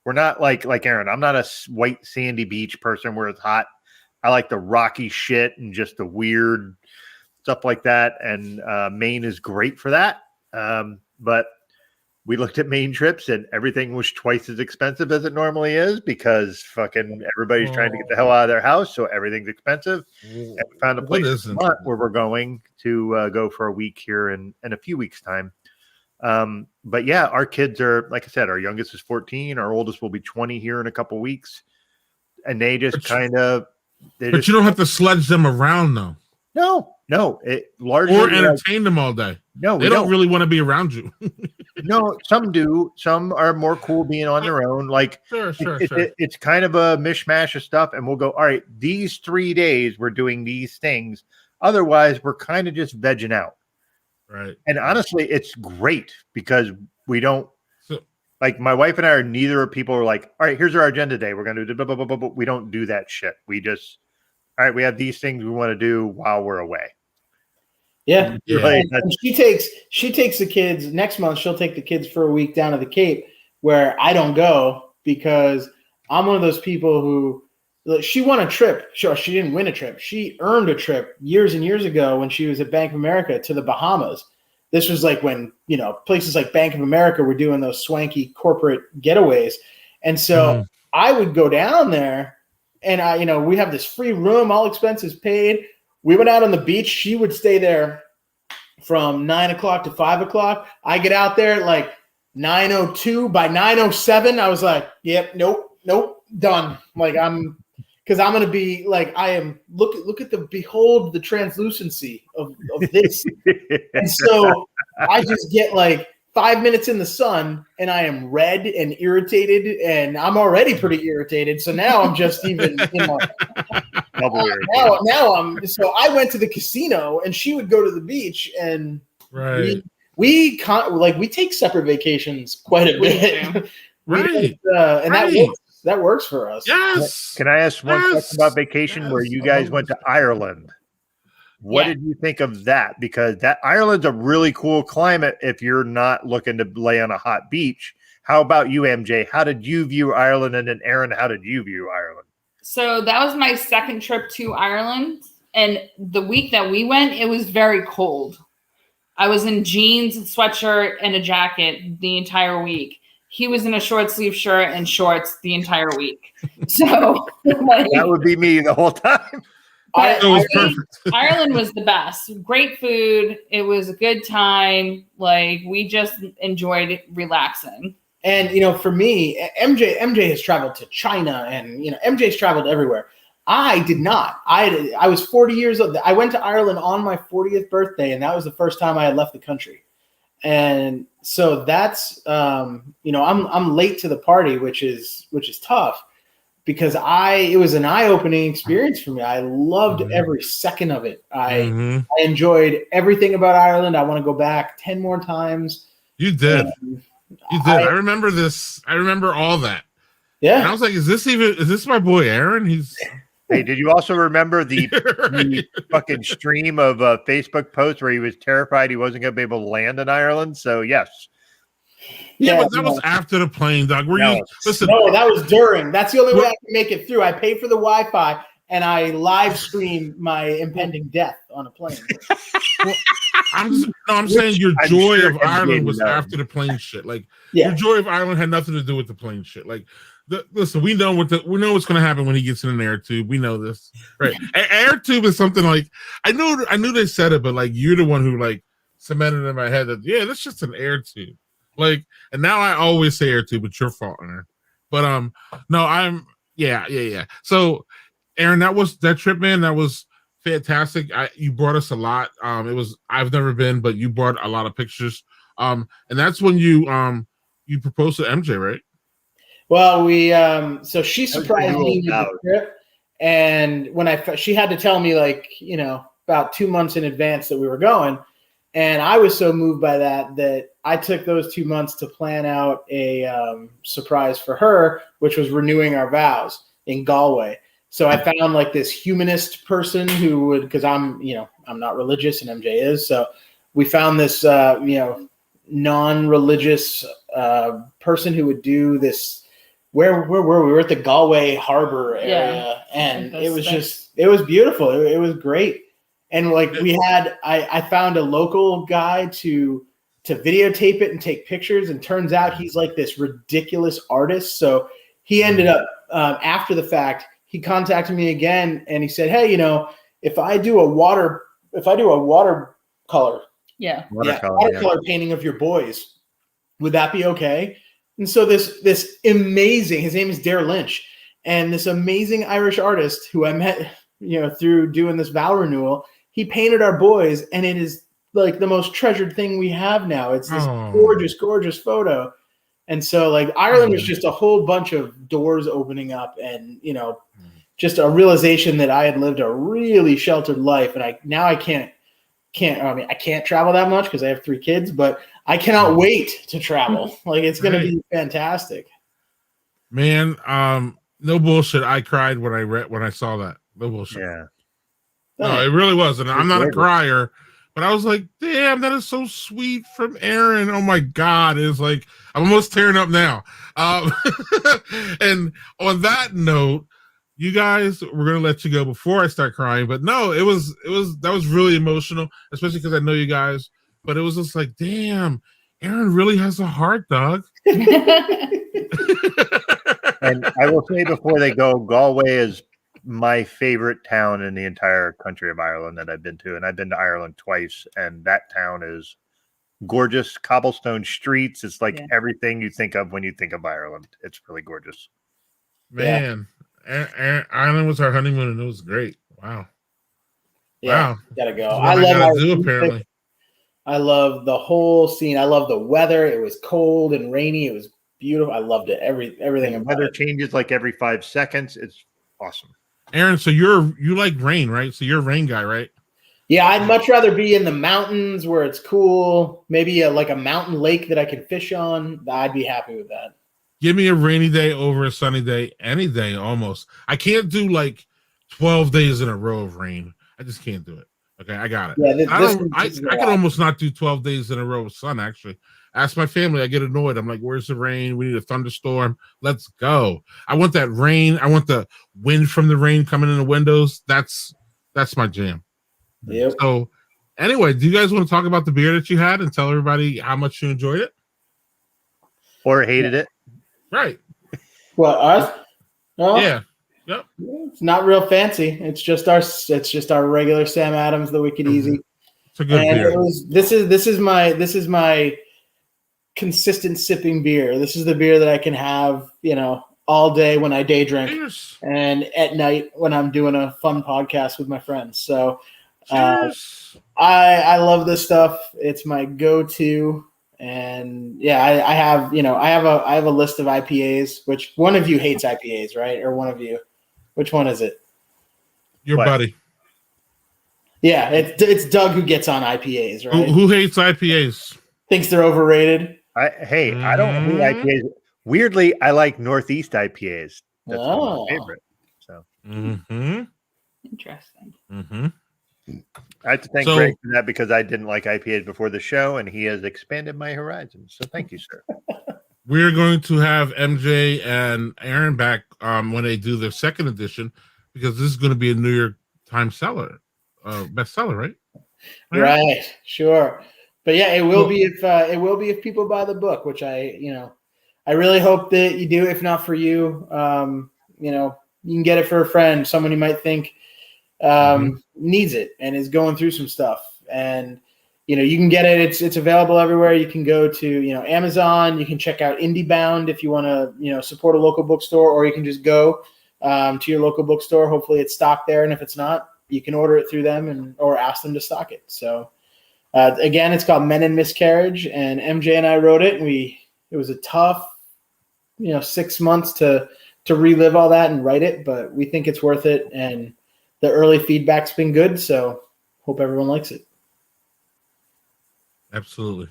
We're not like Aaron. I'm not a white sandy beach person where it's hot. I like the rocky shit and just the weird stuff like that. And Maine is great for that. But we looked at Maine trips and everything was twice as expensive as it normally is because fucking everybody's trying to get the hell out of their house. So everything's expensive. And we found a place where we're going to go for a week here in a few weeks' time. But yeah, our kids are, like I said, our youngest is 14. Our oldest will be 20 here in a couple weeks. And they just But you don't have to sledge them around, though. No. It largely or entertain them all day. No, they don't really want to be around you. No, some do. Some are more cool being on their own. Like, sure. It's kind of a mishmash of stuff, and we'll go, all right, these 3 days we're doing these things. Otherwise, we're kind of just vegging out. Right. And honestly, it's great because we don't like my wife and I are neither of people are like, all right, here's our agenda day. We're going to do blah, blah, blah, blah, blah. We don't do that shit. We just, all right, we have these things we want to do while we're away. Yeah. Like, and she takes the kids next month. She'll take the kids for a week down to the Cape where I don't go because I'm one of those people who she won a trip. Sure, she didn't win a trip. She earned a trip years and years ago when she was at Bank of America to the Bahamas. This was like when, places like Bank of America were doing those swanky corporate getaways. And so I would go down there and we have this free room, all expenses paid. We went out on the beach. She would stay there from 9 o'clock to 5 o'clock. I get out there at like 9:02. By 9:07, I was like, yep, nope, done. Like because I'm going to be like, I am, look at behold the translucency of this. And so I just get like 5 minutes in the sun and I am red and irritated and I'm already pretty irritated. So now I'm just even, now so I went to the casino and she would go to the beach and we take separate vacations quite a bit. Right. That works for us. Yes. Can I ask one question about vacation where you guys went to Ireland? What did you think of that? Because Ireland's a really cool climate if you're not looking to lay on a hot beach. How about you, MJ? How did you view Ireland? And then Aaron, how did you view Ireland? So that was my second trip to Ireland. And the week that we went, it was very cold. I was in jeans, sweatshirt, and a jacket the entire week. He was in a short sleeve shirt and shorts the entire week. So that would be me the whole time. Ireland was the best. Great food. It was a good time. Like we just enjoyed relaxing. And for me, MJ has traveled to China, and MJ's traveled everywhere. I did not. I was 40 years old. I went to Ireland on my 40th birthday, and that was the first time I had left the country. And so that's I'm late to the party, which is tough, because it was an eye-opening experience for me. I loved every second of it. I enjoyed everything about Ireland. I want to go back 10 more times. You did. You did. I remember this. I remember all that. Yeah. And I was like, is this my boy Aaron? Hey, did you also remember the fucking stream of Facebook posts where he was terrified he wasn't going to be able to land in Ireland? So, yes. Yeah, but that was after the plane, Doug. Listen. No, that was during. That's the only way I can make it through. I paid for the Wi-Fi and I live stream my impending death on a plane. I'm saying your joy of Ireland was after the plane shit. Like your joy of Ireland had nothing to do with the plane shit. Like, listen, we know what's going to happen when he gets in an air tube. We know this, right? Air tube is something like I knew they said it, but like you're the one who like cemented in my head that that's just an air tube. Like, and now I always say air tube, it's your fault, Aaron. But no, I'm yeah. So, Aaron, that trip, man, that was fantastic. You brought us a lot. I've never been, but you brought a lot of pictures. And that's when you proposed to MJ, right? Well, so she surprised me with the trip, and when she had to tell me about 2 months in advance that we were going. And I was so moved by that I took those 2 months to plan out a surprise for her, which was renewing our vows in Galway. So I found like this humanist person who would, because I'm not religious and MJ is. So we found this, non-religious person who would do this. Where were we? We were at the Galway Harbor area, and it was beautiful. It was great. And like I found a local guy to videotape it and take pictures. And turns out he's like this ridiculous artist. So he ended up after the fact, he contacted me again and he said, "Hey, if I do a watercolor, watercolor painting of your boys, would that be okay?" And so this amazing, his name is Dare Lynch, and this amazing Irish artist who I met, through doing this vow renewal. He painted our boys, and it is like the most treasured thing we have now. It's this gorgeous, gorgeous photo. And so like Ireland was just a whole bunch of doors opening up, and, just a realization that I had lived a really sheltered life. And I can't travel that much because I have 3 kids, but I cannot wait to travel. Like, it's going to be fantastic. Man, no bullshit. I cried when I saw that. No bullshit. Yeah. No, it really was. And I'm not a crier, but I was like, damn, that is so sweet from Aaron. Oh my God. It's like, I'm almost tearing up now. And on that note, you guys, we're going to let you go before I start crying, but no, that was really emotional, especially because I know you guys, but it was just like, damn, Aaron really has a heart, dog. And I will say before they go, Galway is my favorite town in the entire country of Ireland that I've been to. And I've been to Ireland twice, and that town is gorgeous. Cobblestone streets. It's like everything you think of when you think of Ireland. It's really gorgeous. Man, Ireland was our honeymoon, and it was great. Wow. Yeah, wow. Gotta go. Apparently. I love the whole scene. I love the weather. It was cold and rainy. It was beautiful. I loved it. Everything. The weather changes like every 5 seconds. It's awesome. Aaron, so you like rain, right? So you're a rain guy, right? Yeah, I'd much rather be in the mountains where it's cool. Maybe like a mountain lake that I can fish on. I'd be happy with that. Give me a rainy day over a sunny day, any day almost. I can't do like 12 days in a row of rain. I just can't do it. Okay, I got it. Yeah, I can almost not do 12 days in a row of sun, actually. Ask my family, I get annoyed. I'm like, where's the rain? We need a thunderstorm. Let's go. I want that rain. I want the wind from the rain coming in the windows. That's my jam. Yep. So anyway, do you guys want to talk about the beer that you had and tell everybody how much you enjoyed it? Or hated it? Right. What, us? No? Yeah. Yep. It's not real fancy. It's just our regular Sam Adams, the Wicked Easy. It's a good beer. This is my consistent sipping beer. This is the beer that I can have, all day when I day drink Cheers. and at night when I'm doing a fun podcast with my friends. So Cheers. I love this stuff. It's my go-to. And yeah, I have a list of IPAs, which one of you hates IPAs, right? Or one of you, which one is it? Your What? buddy. Yeah, it's Doug who gets on IPAs, right? Who hates IPAs? Thinks they're overrated. I don't hate IPAs. Weirdly, I like Northeast IPAs. That's one of Oh. my favorite. So Interesting. I have to thank So- Greg for that because I didn't like IPAs before the show, and he has expanded my horizons. So thank you, sir. We're going to have MJ and Aaron back when they do their second edition, because this is going to be a New York Times bestseller, right? Right, sure. But yeah, it will be if people buy the book, which I really hope that you do. If not for you, you can get it for a friend, someone you might think needs it and is going through some stuff. And you can get it. It's available everywhere. You can go to Amazon. You can check out IndieBound if you want to support a local bookstore, or you can just go to your local bookstore. Hopefully it's stocked there, and if it's not, you can order it through them or ask them to stock it. So again, it's called Men and Miscarriage, and MJ and I wrote it, and it was a tough 6 months to relive all that and write it, but we think it's worth it, and the early feedback's been good, so hope everyone likes it. Absolutely.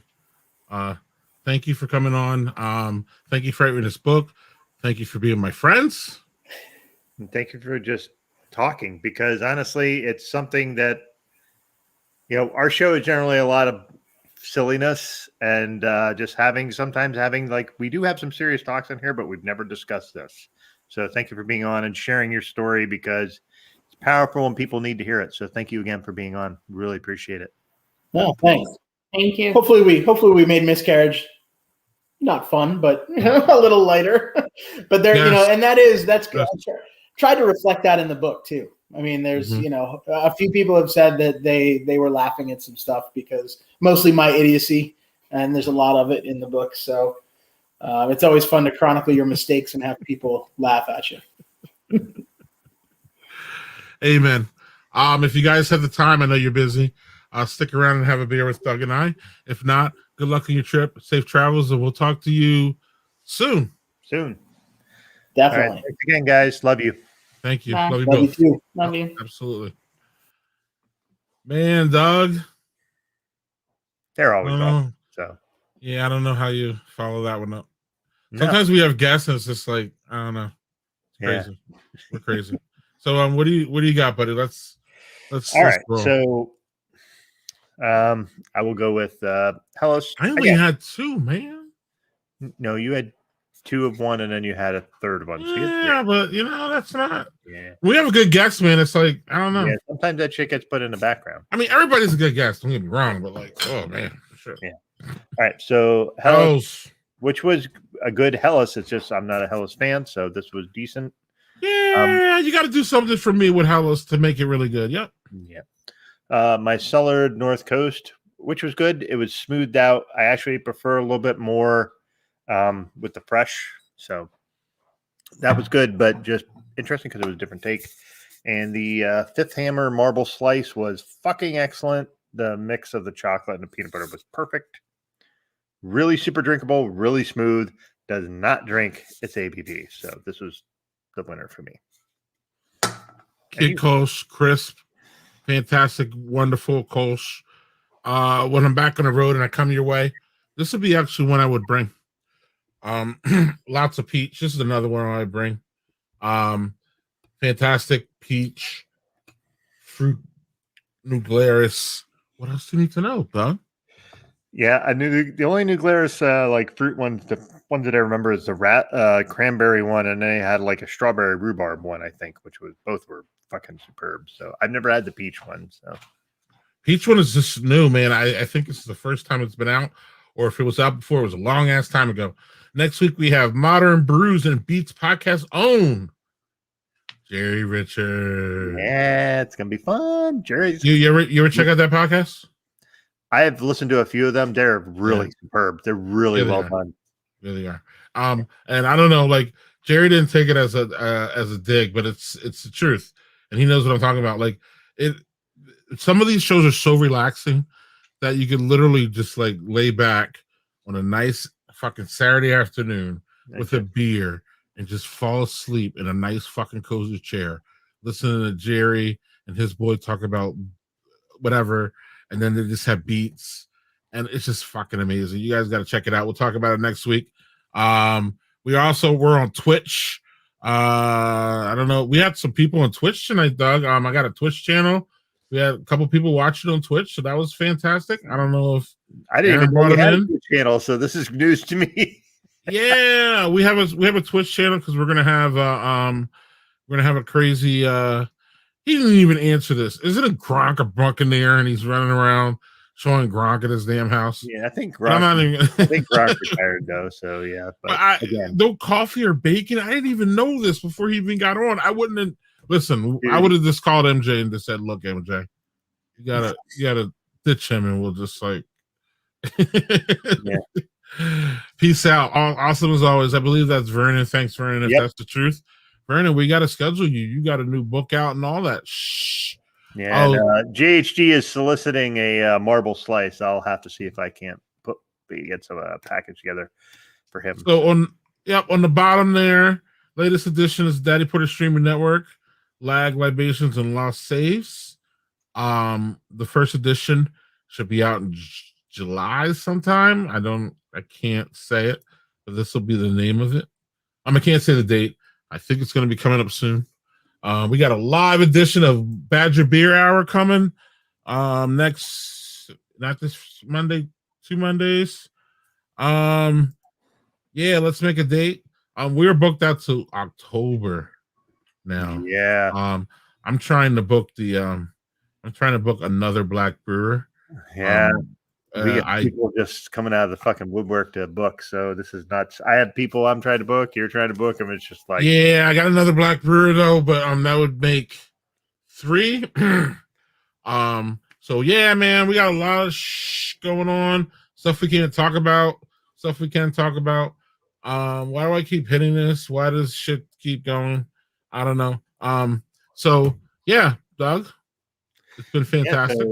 Thank you for coming on. Thank you for writing this book. Thank you for being my friends. And thank you for just talking, because honestly, it's something that, our show is generally a lot of silliness and just sometimes having we do have some serious talks in here, but we've never discussed this. So thank you for being on and sharing your story, because it's powerful and people need to hear it. So thank you again for being on. Really appreciate it. No, thanks. Thank you. Hopefully we made Miscarriage not fun, but a little lighter. But there, Yes. and that's good. Yes. Try to reflect that in the book too. I mean, there's a few people have said that they were laughing at some stuff because mostly my idiocy, and there's a lot of it in the book. So it's always fun to chronicle your mistakes and have people laugh at you. Amen. If you guys have the time, I know you're busy. Stick around and have a beer with Doug and I. If not, good luck on your trip. Safe travels, and we'll talk to you soon. Soon. Definitely. All right, thanks again, guys. Love you. Thank you. Bye. Love you Love you both. too. Love you. Absolutely. Man, Doug. They're always Oh. awesome. So Yeah, I don't know how you follow that one up. no. Sometimes we have guests and it's just like, I don't know. It's Yeah. crazy. We're crazy. So what do you got, buddy? Let's All right. roll. So I will go with Hellas. I only had two, man. No, you had two of one, and then you had a third one. So you had Yeah, but that's not. three. Yeah. We have a good guest, man. It's like, I don't know. Yeah. Sometimes that shit gets put in the background. I mean, everybody's a good guest. Don't get me wrong, but like, oh man, sure. Yeah. All right. So Hellas, Hellas. which was a good Hellas. It's just I'm not a Hellas fan, so this was decent. Yeah, you got to do something for me with Hellas to make it really good. Yep. Yeah. My Cellared North Coast, which was good. It was smoothed out. I actually prefer a little bit more with the fresh. So that was good, but just interesting because it was a different take. And the Fifth Hammer Marble Slice was fucking excellent. The mix of the chocolate and the peanut butter was perfect. Really super drinkable, really smooth. Does not drink its ABV. So this was the winner for me. Kid Kolsch, crisp, fantastic, wonderful Kolsch. When I'm back on the road and I come your way, this would be actually one I would bring. Lots of peach. This is another one I bring. Fantastic peach, fruit, New Glarus. What else do you need to know, Doug? Yeah, I knew the only New Glarus like fruit ones, the ones that I remember is the cranberry one, and they had like a strawberry rhubarb one, I think, which was both were fucking superb. So I've never had the peach one. So Peach one is just new, man. I think it's the first time it's been out, or if it was out before, it was a long ass time ago. Next week we have Modern Brews and Beats podcast own Jerry Richard. yeah, it's gonna be fun. Jerry's You ever check out that podcast? I have listened to a few of them. They're really superb. They're really well done. Yeah, they are. And I don't know, like Jerry didn't take it as a dig, but it's the truth, and he knows what I'm talking about. Like it, some of these shows are so relaxing that you can literally just like lay back on a nice fucking Saturday afternoon with a beer and just fall asleep in a nice fucking cozy chair, listening to Jerry and his boy talk about whatever, and then they just have beats, and it's just fucking amazing. You guys got to check it out. We'll talk about it next week. We're on Twitch. I don't know. We had some people on Twitch tonight, Doug. I got a Twitch channel. We had a couple people watching on Twitch, so that was fantastic. I don't know if I didn't even know we had a Twitch channel, so this is news to me. Yeah, we have a Twitch channel because we're gonna have a crazy. He didn't even answer this. Is it a Gronk or Brunk in there, and he's running around showing Gronk at his damn house? Yeah, I think Gronk. I think Gronk retired though, so yeah. But again, no coffee or bacon. I didn't even know this before he even got on. I wouldn't have. Listen, dude. I would have just called MJ and just said, "Look, MJ, you gotta ditch him, and we'll just like." Yeah. Peace out. Awesome as always. I believe that's Vernon. Thanks, Vernon. If that's the truth, Vernon, we got to schedule you. You got a new book out and all that. Shh. Yeah. JHG is soliciting a marble slice. I'll have to see if I can't get some package together for him. So on the bottom there, latest edition is Daddy Porter Streaming Network, Lag, Libations, and Lost Saves. The first edition should be out in July sometime. I can't say it, but this will be the name of it. I can't say the date. I think it's going to be coming up soon. We got a live edition of Badger Beer Hour coming not this Monday, 2 Mondays. Yeah, let's make a date. We're booked out to October now. Yeah. I'm trying to book another black brewer. Yeah. We got people just coming out of the fucking woodwork to book, so this is nuts. I have people I'm trying to book, you're trying to book them. It's just like, yeah, I got another black brewer though, but that would make 3. So yeah, man, we got a lot of going on, stuff we can't talk about. Why do I keep hitting this? Why does shit keep going? I don't know. So yeah, Doug, it's been fantastic.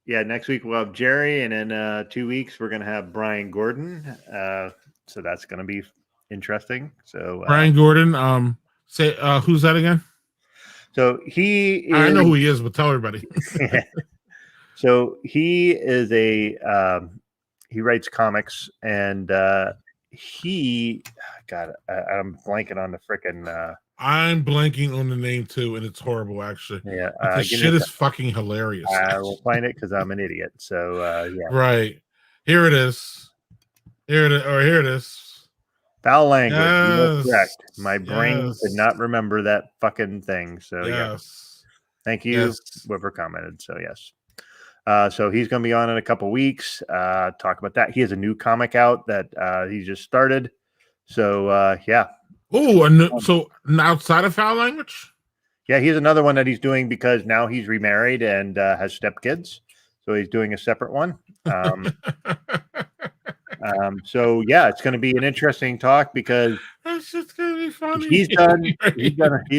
Yeah, next week we'll have Jerry, and in 2 weeks we're gonna have Brian Gordon. So that's gonna be interesting. So Brian Gordon, say who's that again? So I know who he is, but tell everybody. So he is he writes comics, and I'm blanking on the frickin' I'm blanking on the name too, and it's horrible actually. Yeah, the shit is fucking hilarious. I will find it because I'm an idiot. So yeah. Right. Here it is. Here it is. Foul language. Yes. You are correct. My brain could not remember that fucking thing. So yes. Thank you, whoever commented. So yes. So he's going to be on in a couple weeks. Talk about that. He has a new comic out that he just started. So yeah. Oh, so outside of foul language? Yeah, he's another one that he's doing because now he's remarried and has stepkids. So he's doing a separate one. So yeah, it's going to be an interesting talk because it's just going to be funny. He's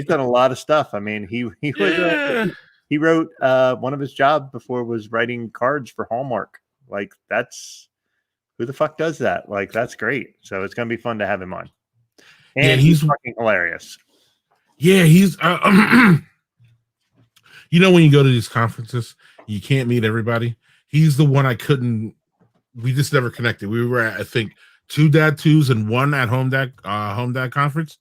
done a lot of stuff. I mean, he wrote one of his jobs before was writing cards for Hallmark. Like who the fuck does that? Like that's great. So it's going to be fun to have him on. And he's fucking hilarious. Yeah, he's when you go to these conferences, you can't meet everybody. He's the one we just never connected. We were at, I think, 2 Dad 2s and 1 at Home Dad conference,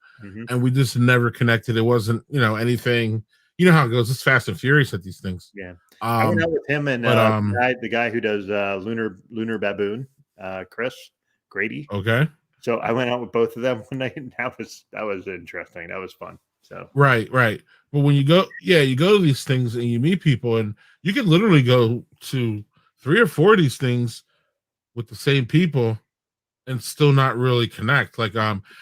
and we just never connected. It wasn't, anything. You know how it goes. It's Fast and Furious at these things. Yeah. I went out with him and the guy who does Lunar Baboon, Chris Grady. Okay. So I went out with both of them one night, and that was interesting. That was fun. So right. But when you go to these things and you meet people, and you can literally go to 3 or 4 of these things with the same people and still not really connect. Like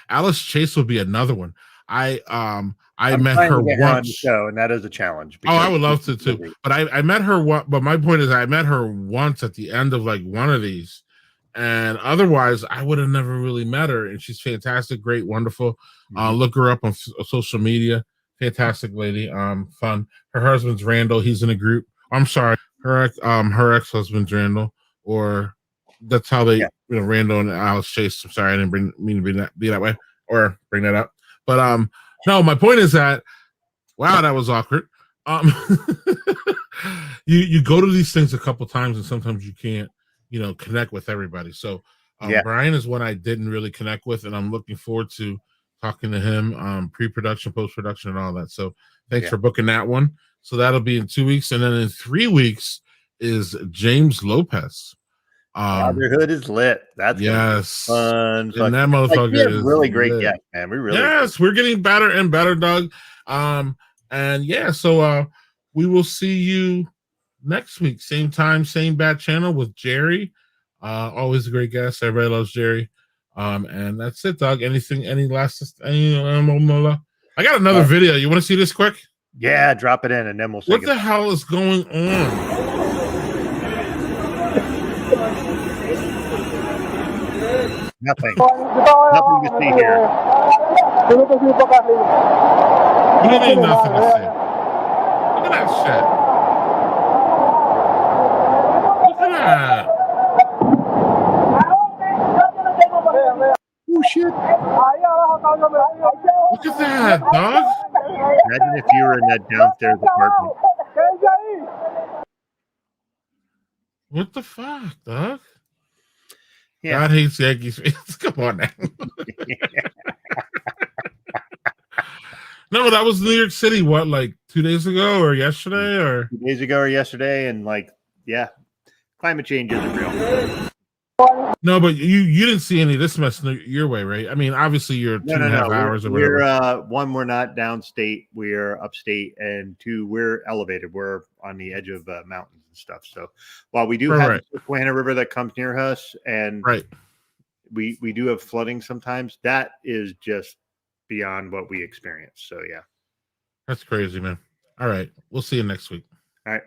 Alice Chase would be another one. I I'm met trying her to get her on the once. show, and that is a challenge. Oh, I because would love to she's too. busy. But I met her but my point is I met her once at the end of like one of these. And otherwise I would have never really met her. And she's fantastic, great, wonderful. Look her up on social media. Fantastic lady. Fun. Her husband's Randall. He's in a group. I'm sorry, her ex-husband's Randall, or that's how they Randall and Alice Chase. I'm sorry, I didn't mean to be that way or bring that up. But no, my point is that wow, that was awkward. You go to these things a couple times and sometimes you can't, connect with everybody. So Brian is one I didn't really connect with, and I'm looking forward to talking to him, pre-production, post-production, and all that. So thanks for booking that one. So that'll be in 2 weeks, and then in 3 weeks is James Lopez. Brotherhood is lit. That's fun. And that motherfucker we have is really great lit. guests, man. We really we're getting better and better, Doug. And so we will see you next week, same time, same bat channel with Jerry. Always a great guest. Everybody loves Jerry. And that's it, Doug. Any last I got another video. You want to see this quick? Yeah, drop it in and then we'll see. What the hell is going on? Nothing to see here. What do you mean nothing to see? Look at that shit. Look at that. Oh shit. Look at that, dog. Imagine if you were in that downstairs apartment. What the fuck, dog? Yeah. God hates Yankees fans. Come on now. No, that was New York City. What, like 2 days ago or yesterday, or 2 days ago or yesterday, and climate change isn't real. No, but you didn't see any of this mess your way, right? I mean, obviously you're 2.5 hours or whatever. We're one, we're not downstate, we're upstate, and two, we're elevated. We're on the edge of mountains and stuff. So while we do have the Susquehanna River that comes near us, and we do have flooding sometimes, that is just beyond what we experience. So yeah, that's crazy, man. All right, we'll see you next week. All right.